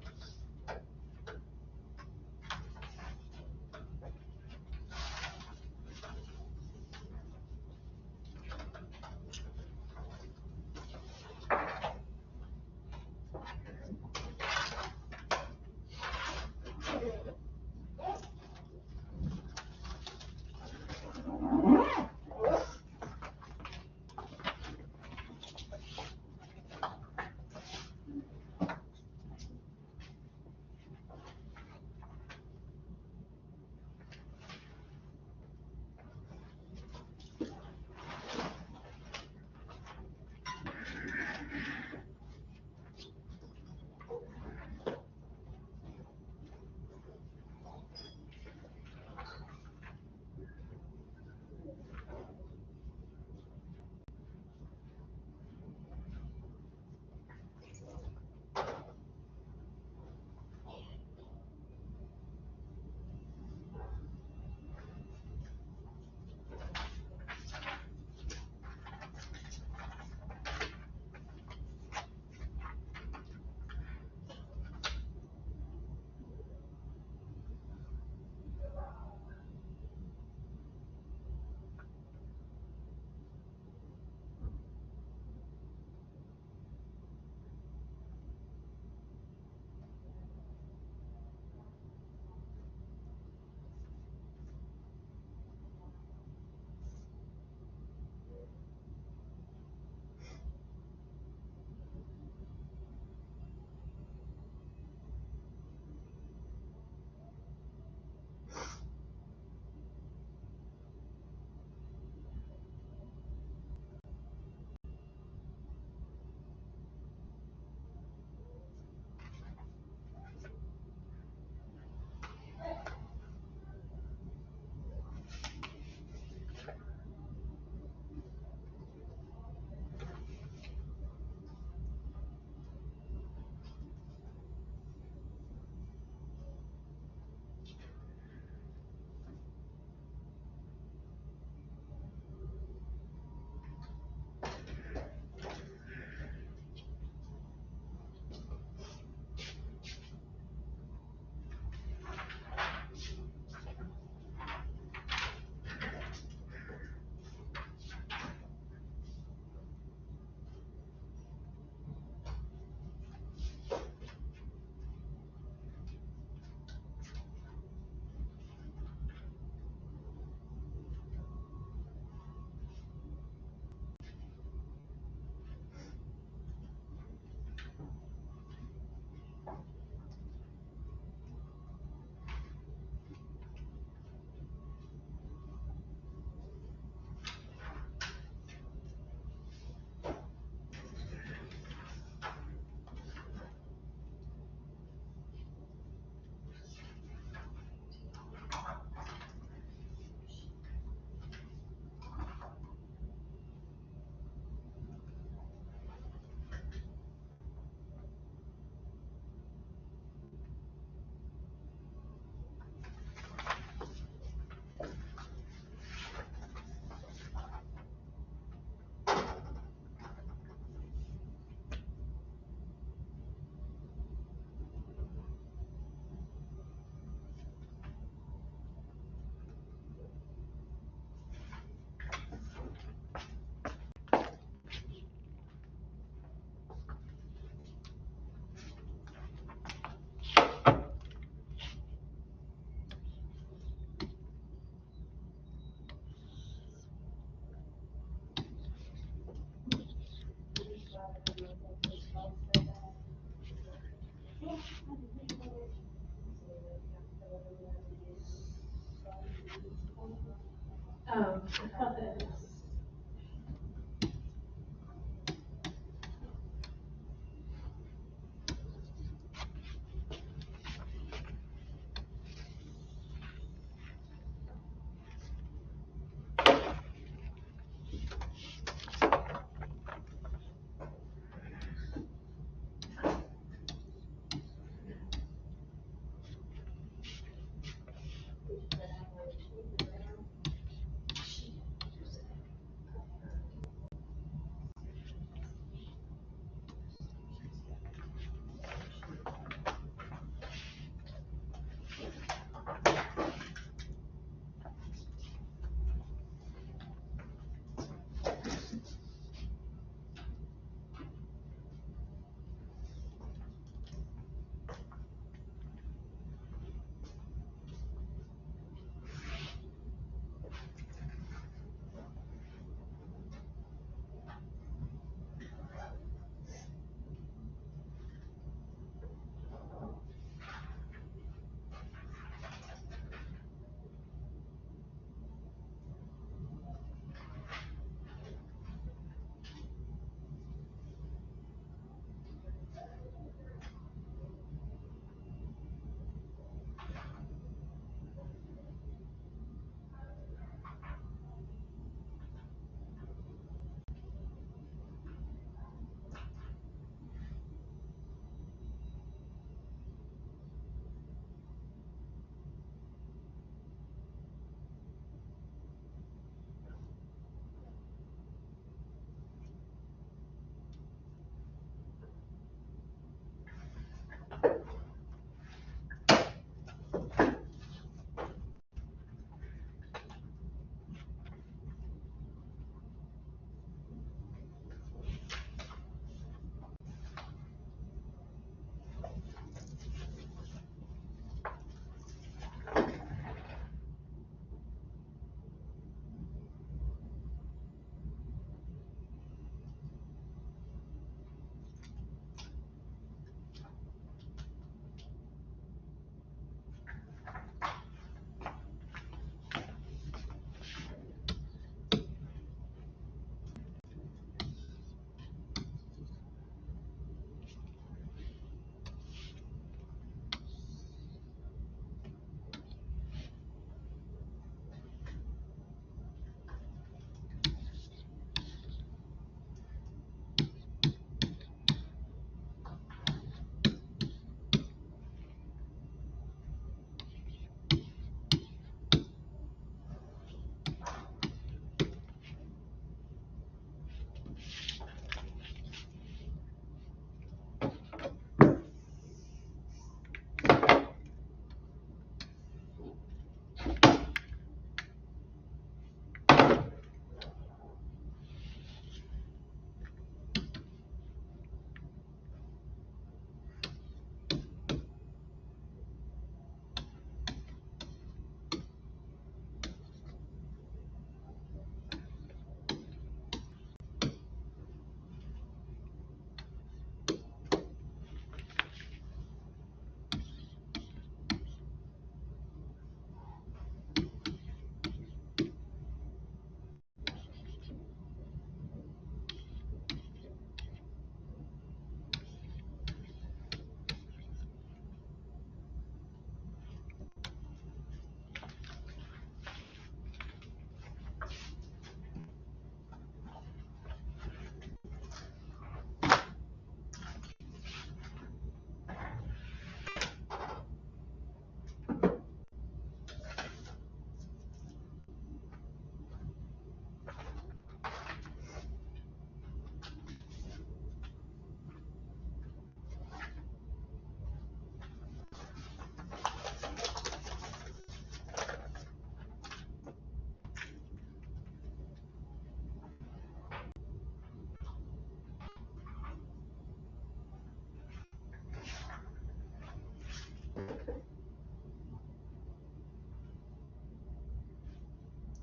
Um,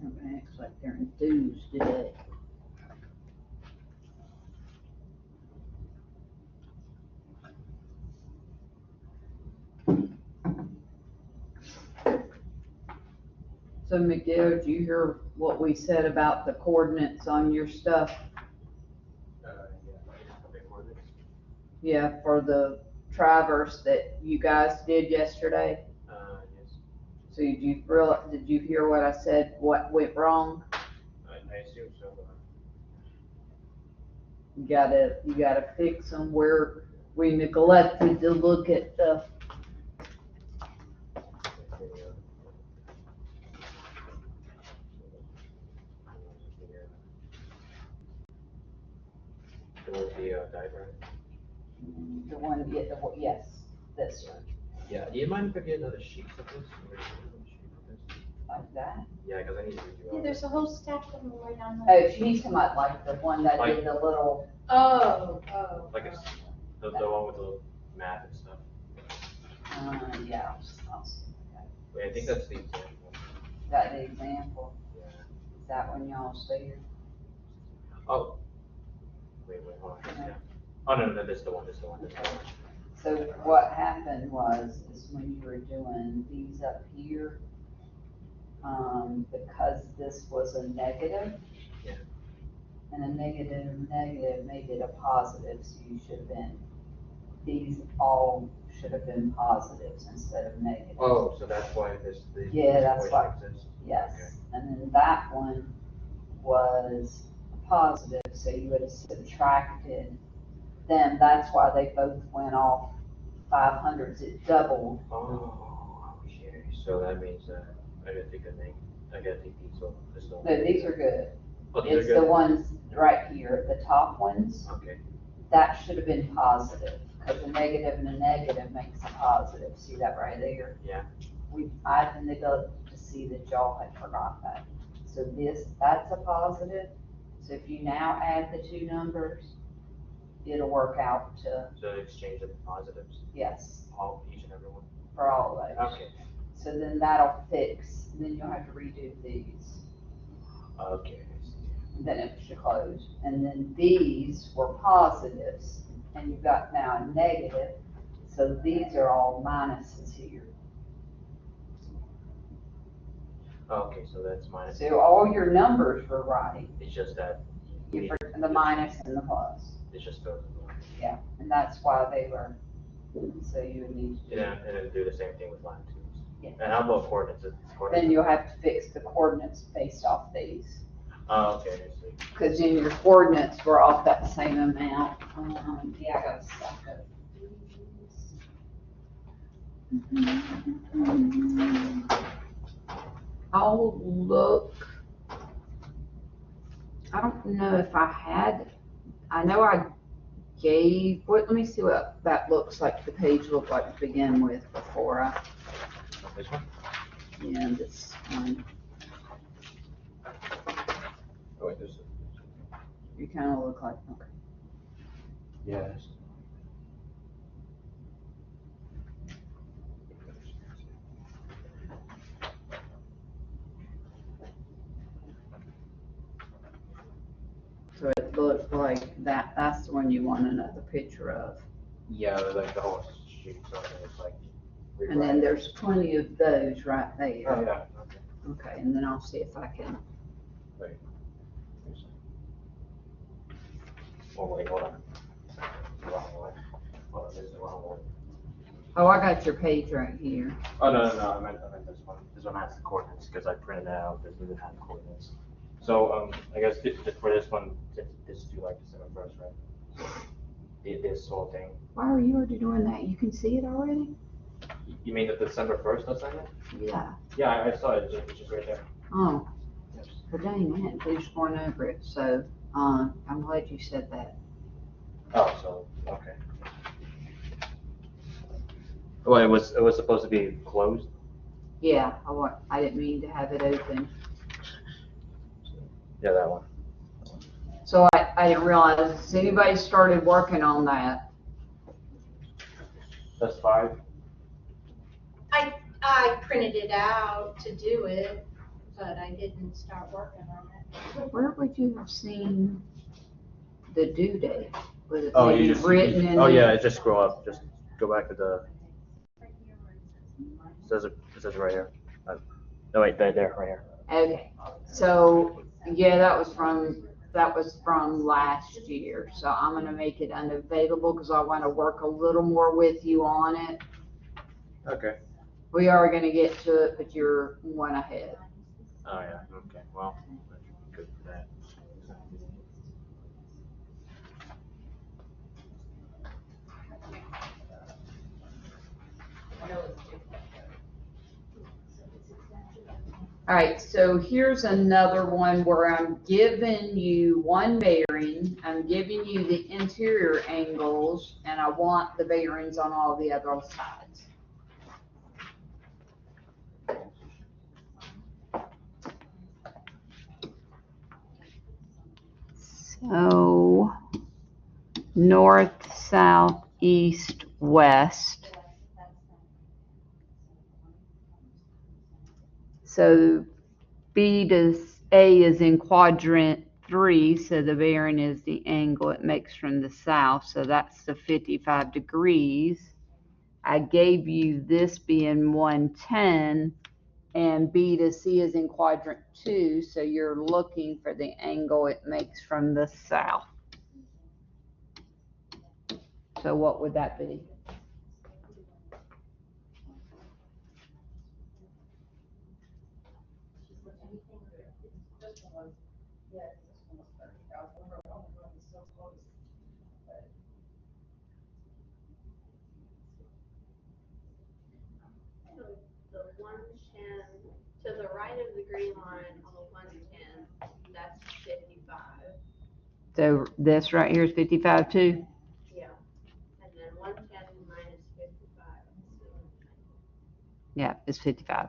Everybody acts like they're enthused today. So Miguel, did you hear what we said about the coordinates on your stuff? Yeah, for the traverse that you guys did yesterday? Yes. So did you hear what I said, what went wrong? I assume so. You gotta fix them where we neglected to look at the, Towards the diagram. yes, this one, Yeah, do you mind if I get another sheet of this? like that. Yeah, because I need to redo Yeah, all there's this. a whole stack of them right on Oh, she's talking about like the one that did the little, Oh. Like it's the one with the math and stuff. yeah, Wait, I think that's the example. that the example, Yeah. is that one y'all see? Oh. Wait, hold on. Yeah. Oh, no, this is the one, this is the one. So what happened is when you were doing these up here, because this was a negative. Yeah. And a negative made it a positive, so you should have been, these all should have been positives instead of negatives. Oh, so that's why the Yeah, that's equation why. exists? Yes, Okay. and then that one was positive, so you would have subtracted them, that's why they both went off 500s, it doubled. Oh, okay, so that means I gotta take these off, this one. No, these are good. Oh, these are It's the good? ones right here, the top ones, Okay, that should have been positive, because a negative and a negative makes a positive, see that right there? yeah, I had neglected to see that y'all had forgot that. So that's a positive, so if you now add the two numbers, it'll work out to, so exchange of positives, yes, each and every one? for all of those. Okay, So then that'll fix, and then you'll have to redo these, okay, I see. and then it should close. And then these were positives, and you've got now a negative, so these are all minuses here. Okay, so that's minus, So all your numbers were right, it's just that. the minus and the plus. It's just the, Yeah, and that's why they were, so you would need to do. yeah, and then do the same thing with line twos. Yeah. And how about coordinates? Then you'll have to fix the coordinates based off these, Oh, okay, I see. because then your coordinates were off that same amount. Yeah, I got a stack of these. I'll look. I don't know if I had, I know I gave, let me see what that looks like, the page looked like to begin with before I, This one? yeah, this one. Oh, wait, this. You kind of look like, okay. Yes. So it looked like that, that's the one you want another picture of. Yeah, like the whole sheet, so it's like. And then there's plenty of those right Oh, there. yeah, okay. Okay, and then I'll see if I can, Wait. Oh, wait, hold on. Wrong one. Hold on, this is the wrong one. oh, I got your page right here. Oh, no, I meant this one. This one has the coordinates, because I printed it out, this doesn't have the coordinates. So, I guess just for this one, this is due like December 1st, right? This whole thing. Why are you already doing that? You can see it already? You mean the December 1st assignment? Yeah. Yeah, I saw it, it's just right there. Oh, Yes. but dang, I hadn't finished going over it, so, I'm glad you said that. Oh, so, okay. Well, it was supposed to be closed? Yeah, I didn't mean to have it open. Yeah, that one. So I didn't realize, has anybody started working on that? That's 5? I printed it out to do it, but I didn't start working on it. Where would you have seen the due date? Was it Oh, maybe written in? oh there? yeah, just scroll up, just go back to the, it says it right here. Oh, wait, there, right here. Okay, so, yeah, that was from last year, so I'm gonna make it unavailable, because I wanna work a little more with you on it. Okay. We are gonna get to it, but you're one ahead. Oh, yeah, okay, well, that's good for that. All right, so here's another one where I'm giving you one bearing, I'm giving you the interior angles, and I want the bearings on all the other sides. So, north, south, east, west. So B to A is in quadrant 3, so the bearing is the angle it makes from the south, so that's the 55 degrees. I gave you this being 110, and B to C is in quadrant 2, so you're looking for the angle it makes from the south. So what would that be? So the 110, to the right of the green line on the 110, that's 55. So this right here is 55 too? Yeah. And then 110 minus 55. Yeah, it's 55.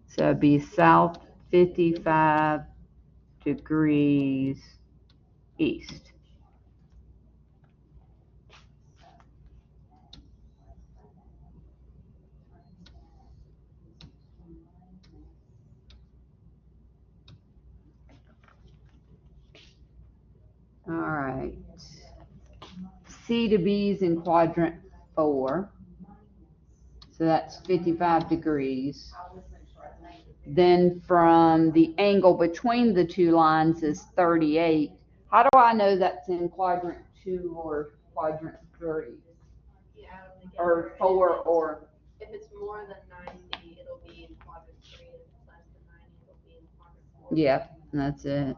So it'd be south 55 degrees east. All right. C to B is in quadrant 4. So that's 55 degrees. Then from the angle between the two lines is 38. How do I know that's in quadrant 2 or quadrant 3? You add them together. Or 4 or? If it's more than 90, it'll be in quadrant 3. If it's less than 90, it'll be in quadrant 4. Yeah, that's it.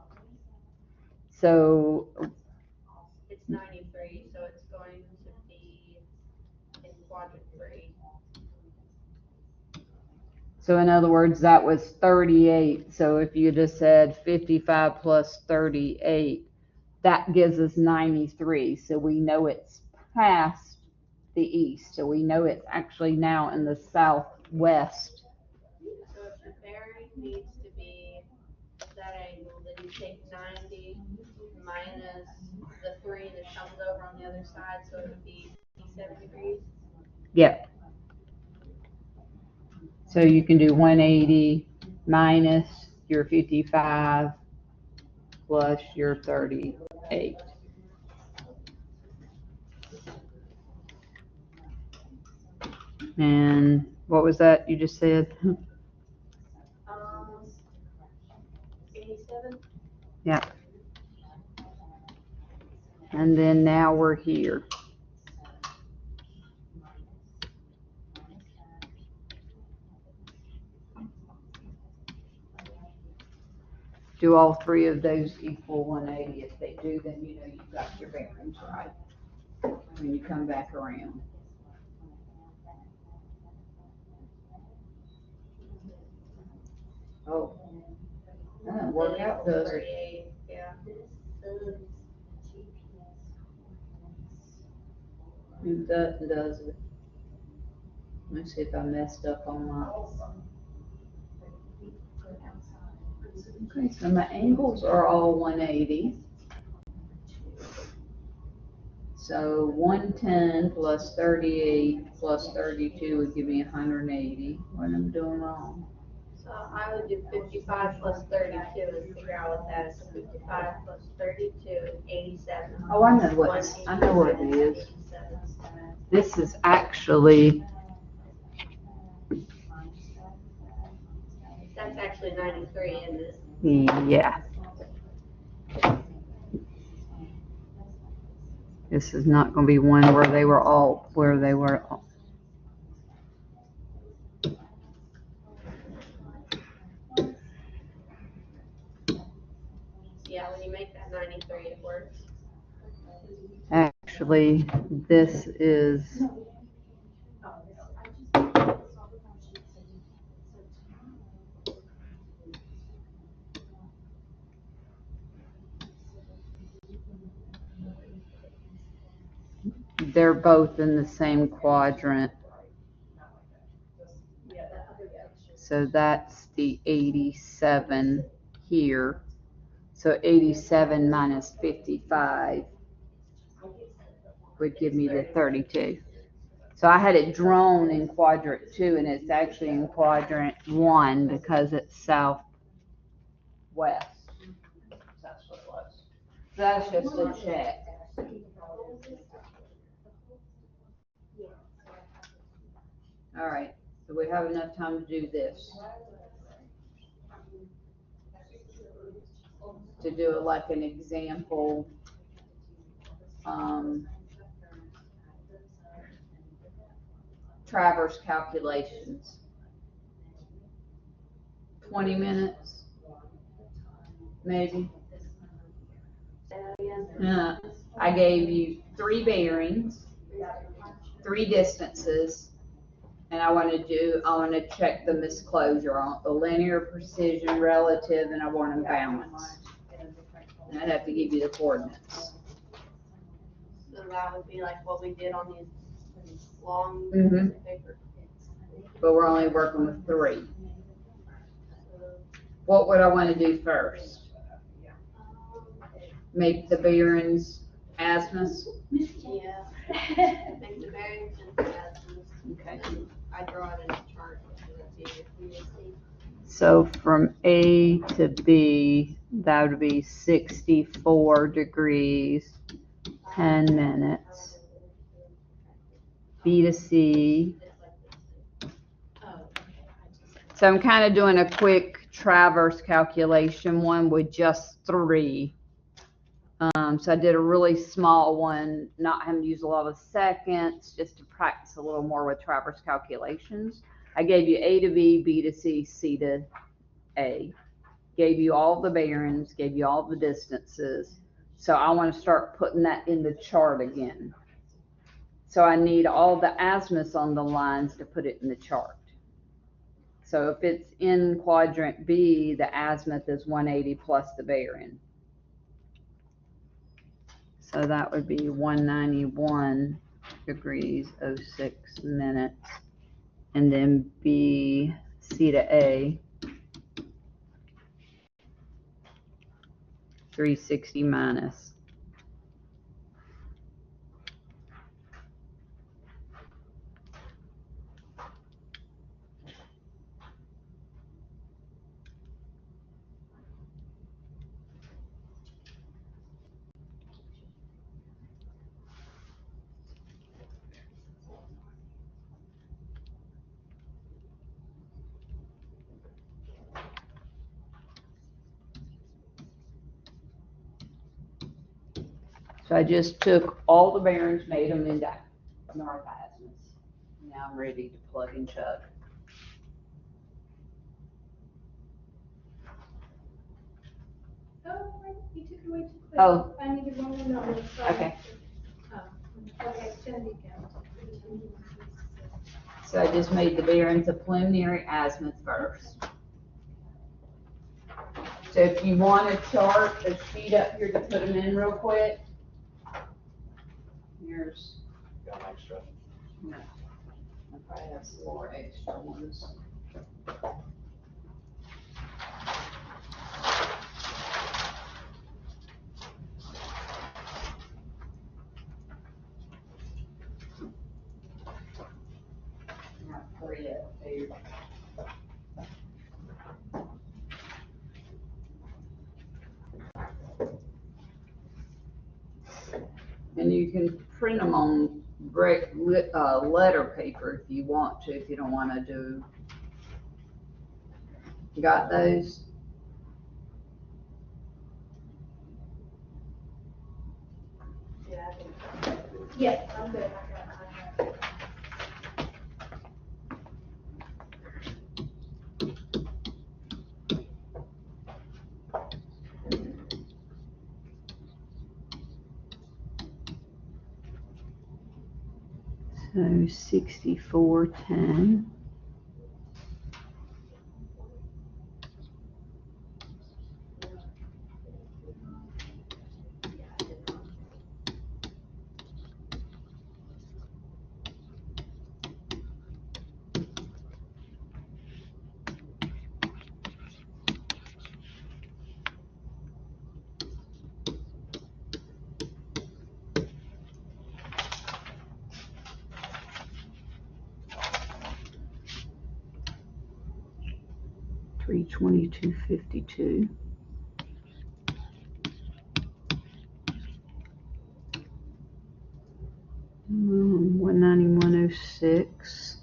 So It's 93, so it's going to be in quadrant 3. So in other words, that was 38. So if you just said 55 plus 38, that gives us 93. So we know it's past the east. So we know it's actually now in the southwest. So if your bearing needs to be that angle, then you take 90 minus the 3 that comes over on the other side, so it would be 87 degrees. Yep. So you can do 180 minus your 55 plus your 38. And what was that you just said? 87. Yeah. And then now we're here. Do all 3 of those equal 180? If they do, then you know you've got your bearings right when you come back around. Oh, that didn't work out, does it? 38, yeah. It does it. Let me see if I messed up on my. Okay, so my angles are all 180. So 110 plus 38 plus 32 would give me 180. What am I doing wrong? So I would do 55 plus 32 and figure out what that is. So 55 plus 32 is 87. Oh, I know what it is. This is actually That's actually 93 in this. Yeah. This is not gonna be one where they were all. Yeah, when you make that 93, it works. Actually, this is. They're both in the same quadrant. So that's the 87 here. So 87 minus 55 would give me the 32. So I had it drawn in quadrant 2, and it's actually in quadrant 1 because it's southwest. That's what it was. So that's just a check. All right, so we have enough time to do this. To do like an example, traverse calculations. 20 minutes, maybe. Yeah. I gave you 3 bearings, 3 distances, and I want to check the misclosure on the linear, precision, relative, and I want them balanced. And I'd have to give you the coordinates. So that would be like what we did on these long paper. But we're only working with 3. What would I want to do first? Make the bearings azimuths? Yeah. Make the bearings and azimuths. Okay. And I draw it in a chart, so that's easier for you to see. So from A to B, that would be 64 degrees, 10 minutes. B to C. So I'm kind of doing a quick traverse calculation one with just 3. So I did a really small one, not having to use a lot of seconds, just to practice a little more with traverse calculations. I gave you A to B, B to C, C to A. Gave you all the bearings, gave you all the distances. So I want to start putting that in the chart again. So I need all the azimuths on the lines to put it in the chart. So if it's in quadrant B, the azimuth is 180 plus the bearing. So that would be 191 degrees 06 minutes. And then B, C to A, 360 minus. So I just took all the bearings, made them into north azimuths. Now I'm ready to plug and chug. Oh, you took it away too quick. Oh. I needed more numbers. Okay. Okay, Genevieve, So I just made the bearings a preliminary azimuth first. So if you want to chart a sheet up here to put them in real quick, here's. Got an extra. No. I probably have some more extra ones. Not 3 up there. And you can print them on letter paper if you want to, if you don't want to do You got those? Yeah, I think. Yes, I'm good. I got it. So 6410. $322.52. 191.06.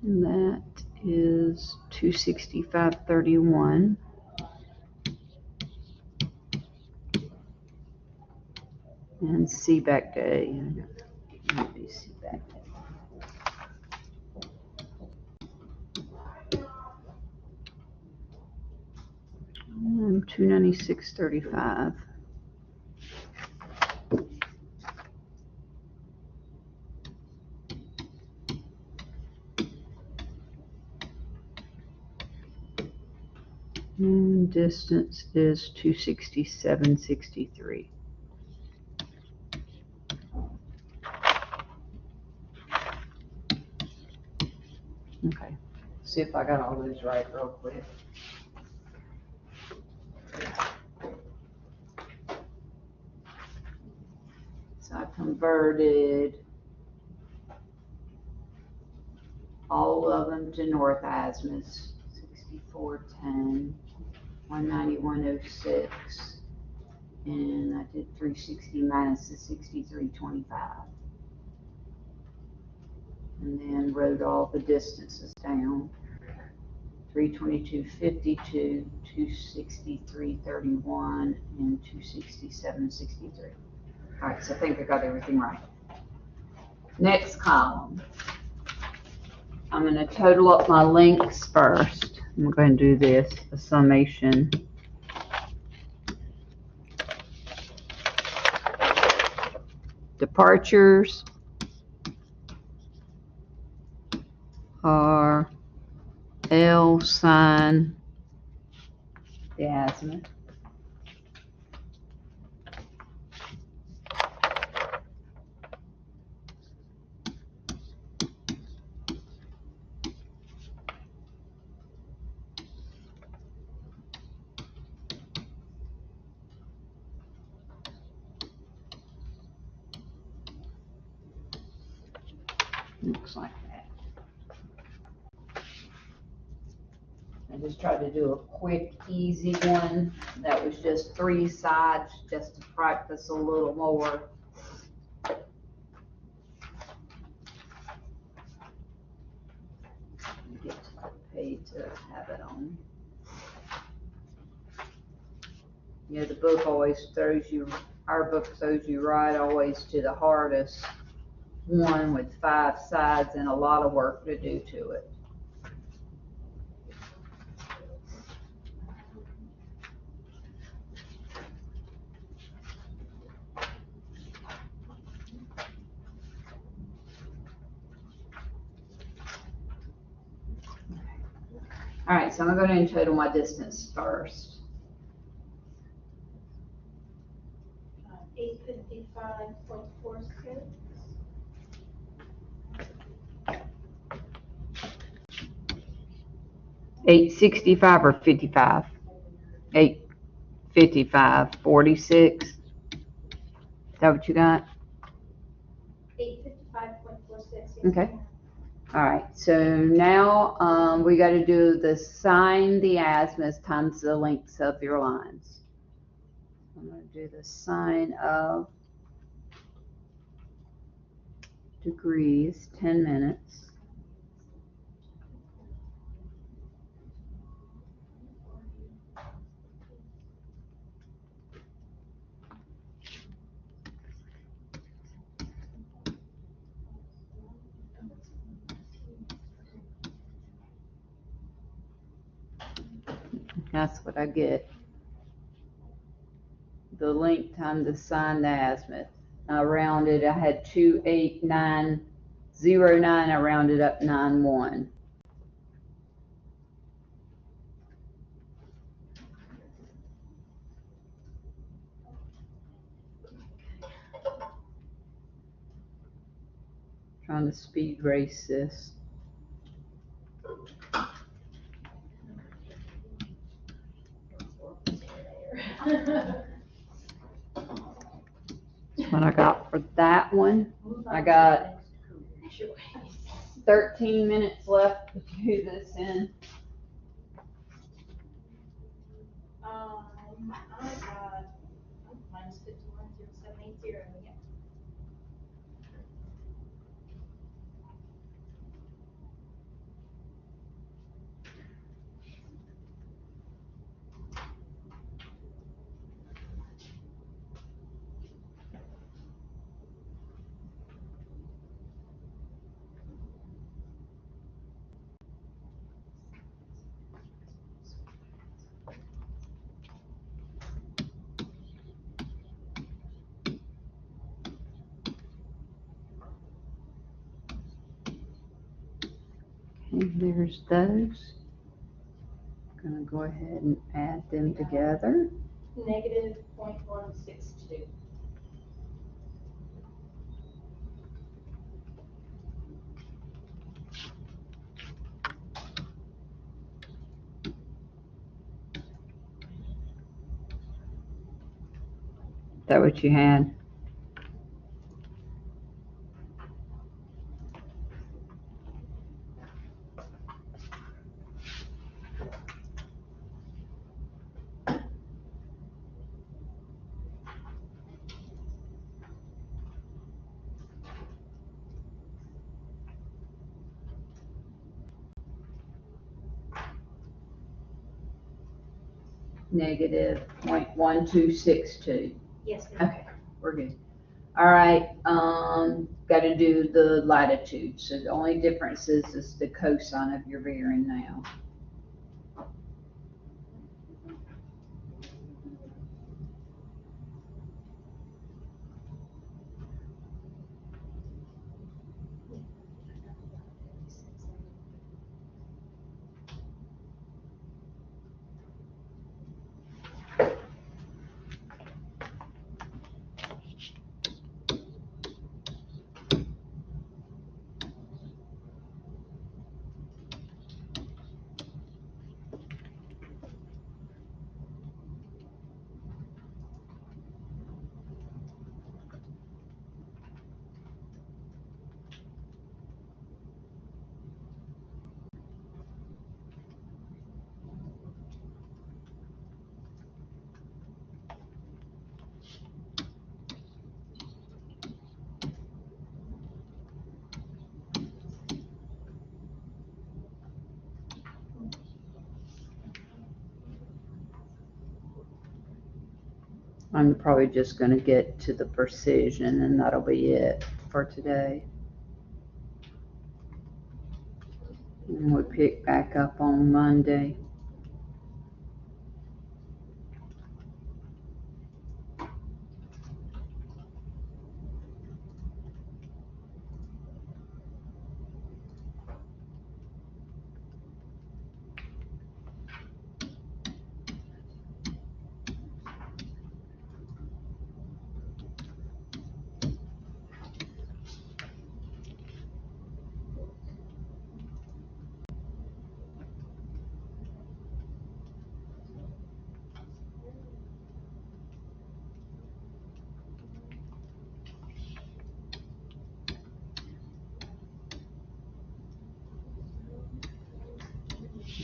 And that is 265.31. And C back to A. Maybe C back to A. 296.35. And distance is 267.63. Okay, see if I got all those right real quick. So I converted all of them to North Azimuth, 6410, 191.06, and I did 360 minus the 63.25. And then wrote all the distances down. 322.52, 263.31, and 267.63. All right, so I think I got everything right. Next column. I'm going to total up my links first. I'm going to do this, a summation. Departures are L sin the azimuth. Looks like that. I just tried to do a quick, easy one. That was just 3 sides, just to practice a little more. Get to the page that I have it on. You know, the book always throws you, our book throws you right always to the hardest one with 5 sides and a lot of work to do to it. All right, so I'm going to go ahead and total my distance first. 855.46. $865 or 55? 855.46. Is that what you got? 855.46. Okay. All right, so now we got to do the sine the azimuth times the lengths of your lines. I'm going to do the sine of degrees, 10 minutes. That's what I get. The length time to sign the azimuth. I rounded, I had 28909, I rounded up 91. Trying to speed race this. That's what I got for that one. I got 13 minutes left to do this in. I got minus 51,0780, yeah. Okay, there's those. Gonna go ahead and add them together. Negative 0.162. Is that what you had? Negative 0.1262. Yes, ma'am. Okay, we're good. All right, got to do the latitude. So the only difference is the cosine of your bearing now. I'm probably just going to get to the precision and that'll be it for today. And we'll pick back up on Monday.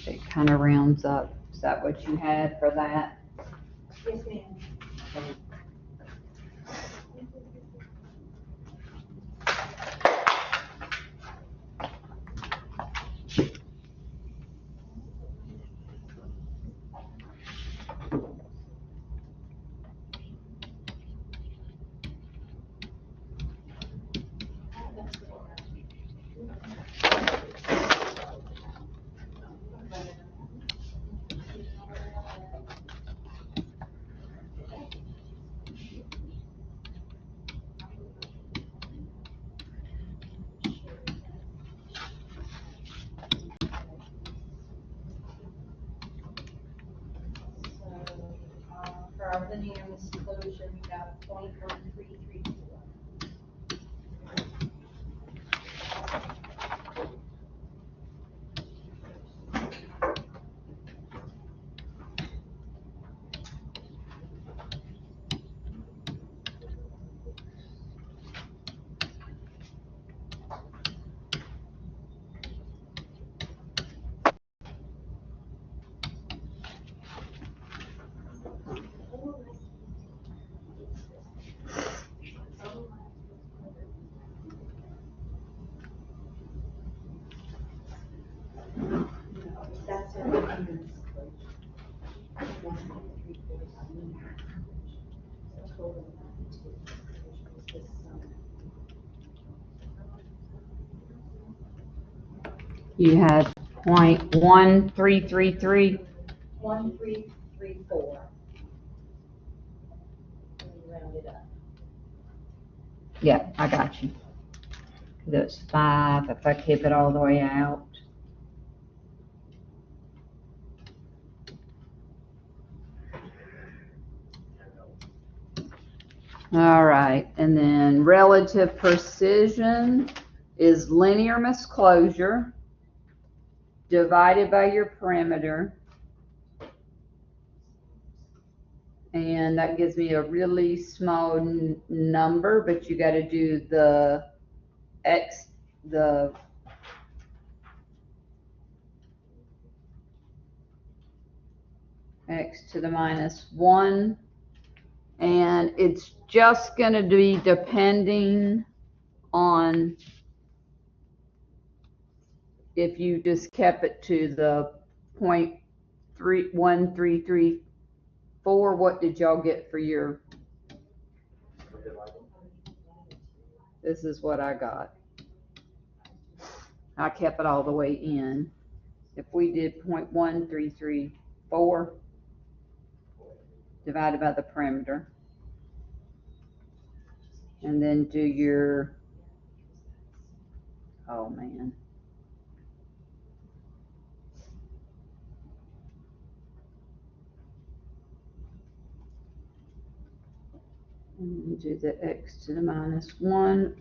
It kind of rounds up. Is that what you had for that? Yes, ma'am. .1334. You had 0.1333. 1334. And you round it up. Yeah, I got you. That's 5 if I keep it all the way out. All right, and then relative precision is linear misclosure divided by your perimeter. And that gives me a really small number, but you got to do the x to the minus 1, and it's just going to be depending on if you just kept it to the 0.1334. What did y'all get for your? This is what I got. I kept it all the way in. If we did 0.1334 divided by the perimeter, and then do your, oh man. And do the x to the minus 1.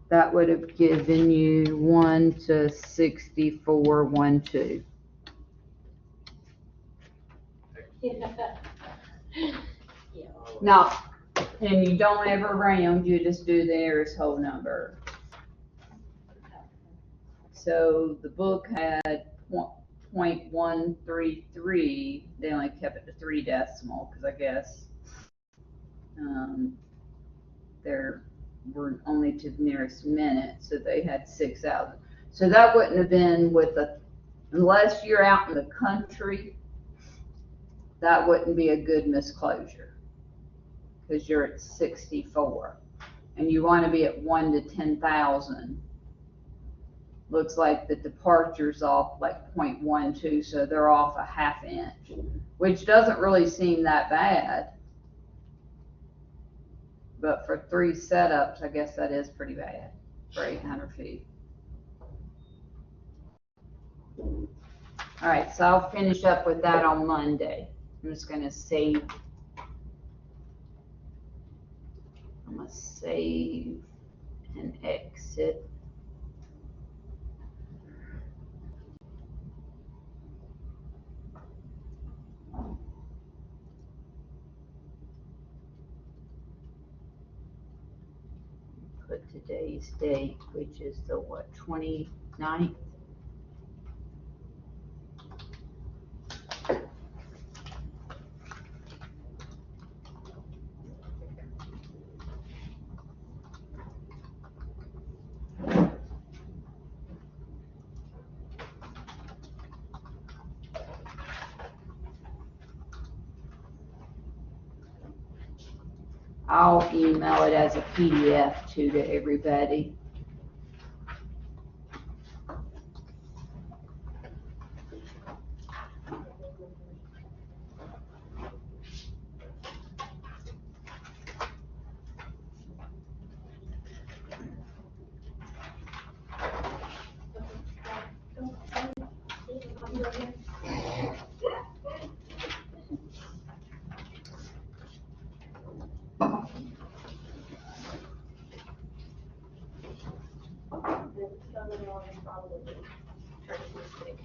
That would have given you 1 to 6412. Yeah. Now, and you don't ever round, you just do the nearest whole number. So the book had 0.133. They only kept it to 3 decimal because I guess there were only to the nearest minute, so they had 6,000. So that wouldn't have been unless you're out in the country, that wouldn't be a good misclosure because you're at 64 and you want to be at 1 to 10,000. Looks like the departure's off like 0.12, so they're off a ½ inch, which doesn't really seem that bad. But for 3 setups, I guess that is pretty bad for 800 feet. All right, so I'll finish up with that on Monday. I'm just gonna save. I'm gonna save and exit. Put today's date, which is the what, 29th? I'll email it as a PDF to everybody. other one is probably Turk's mistake.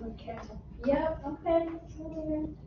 Okay. Yep, okay, it's over there.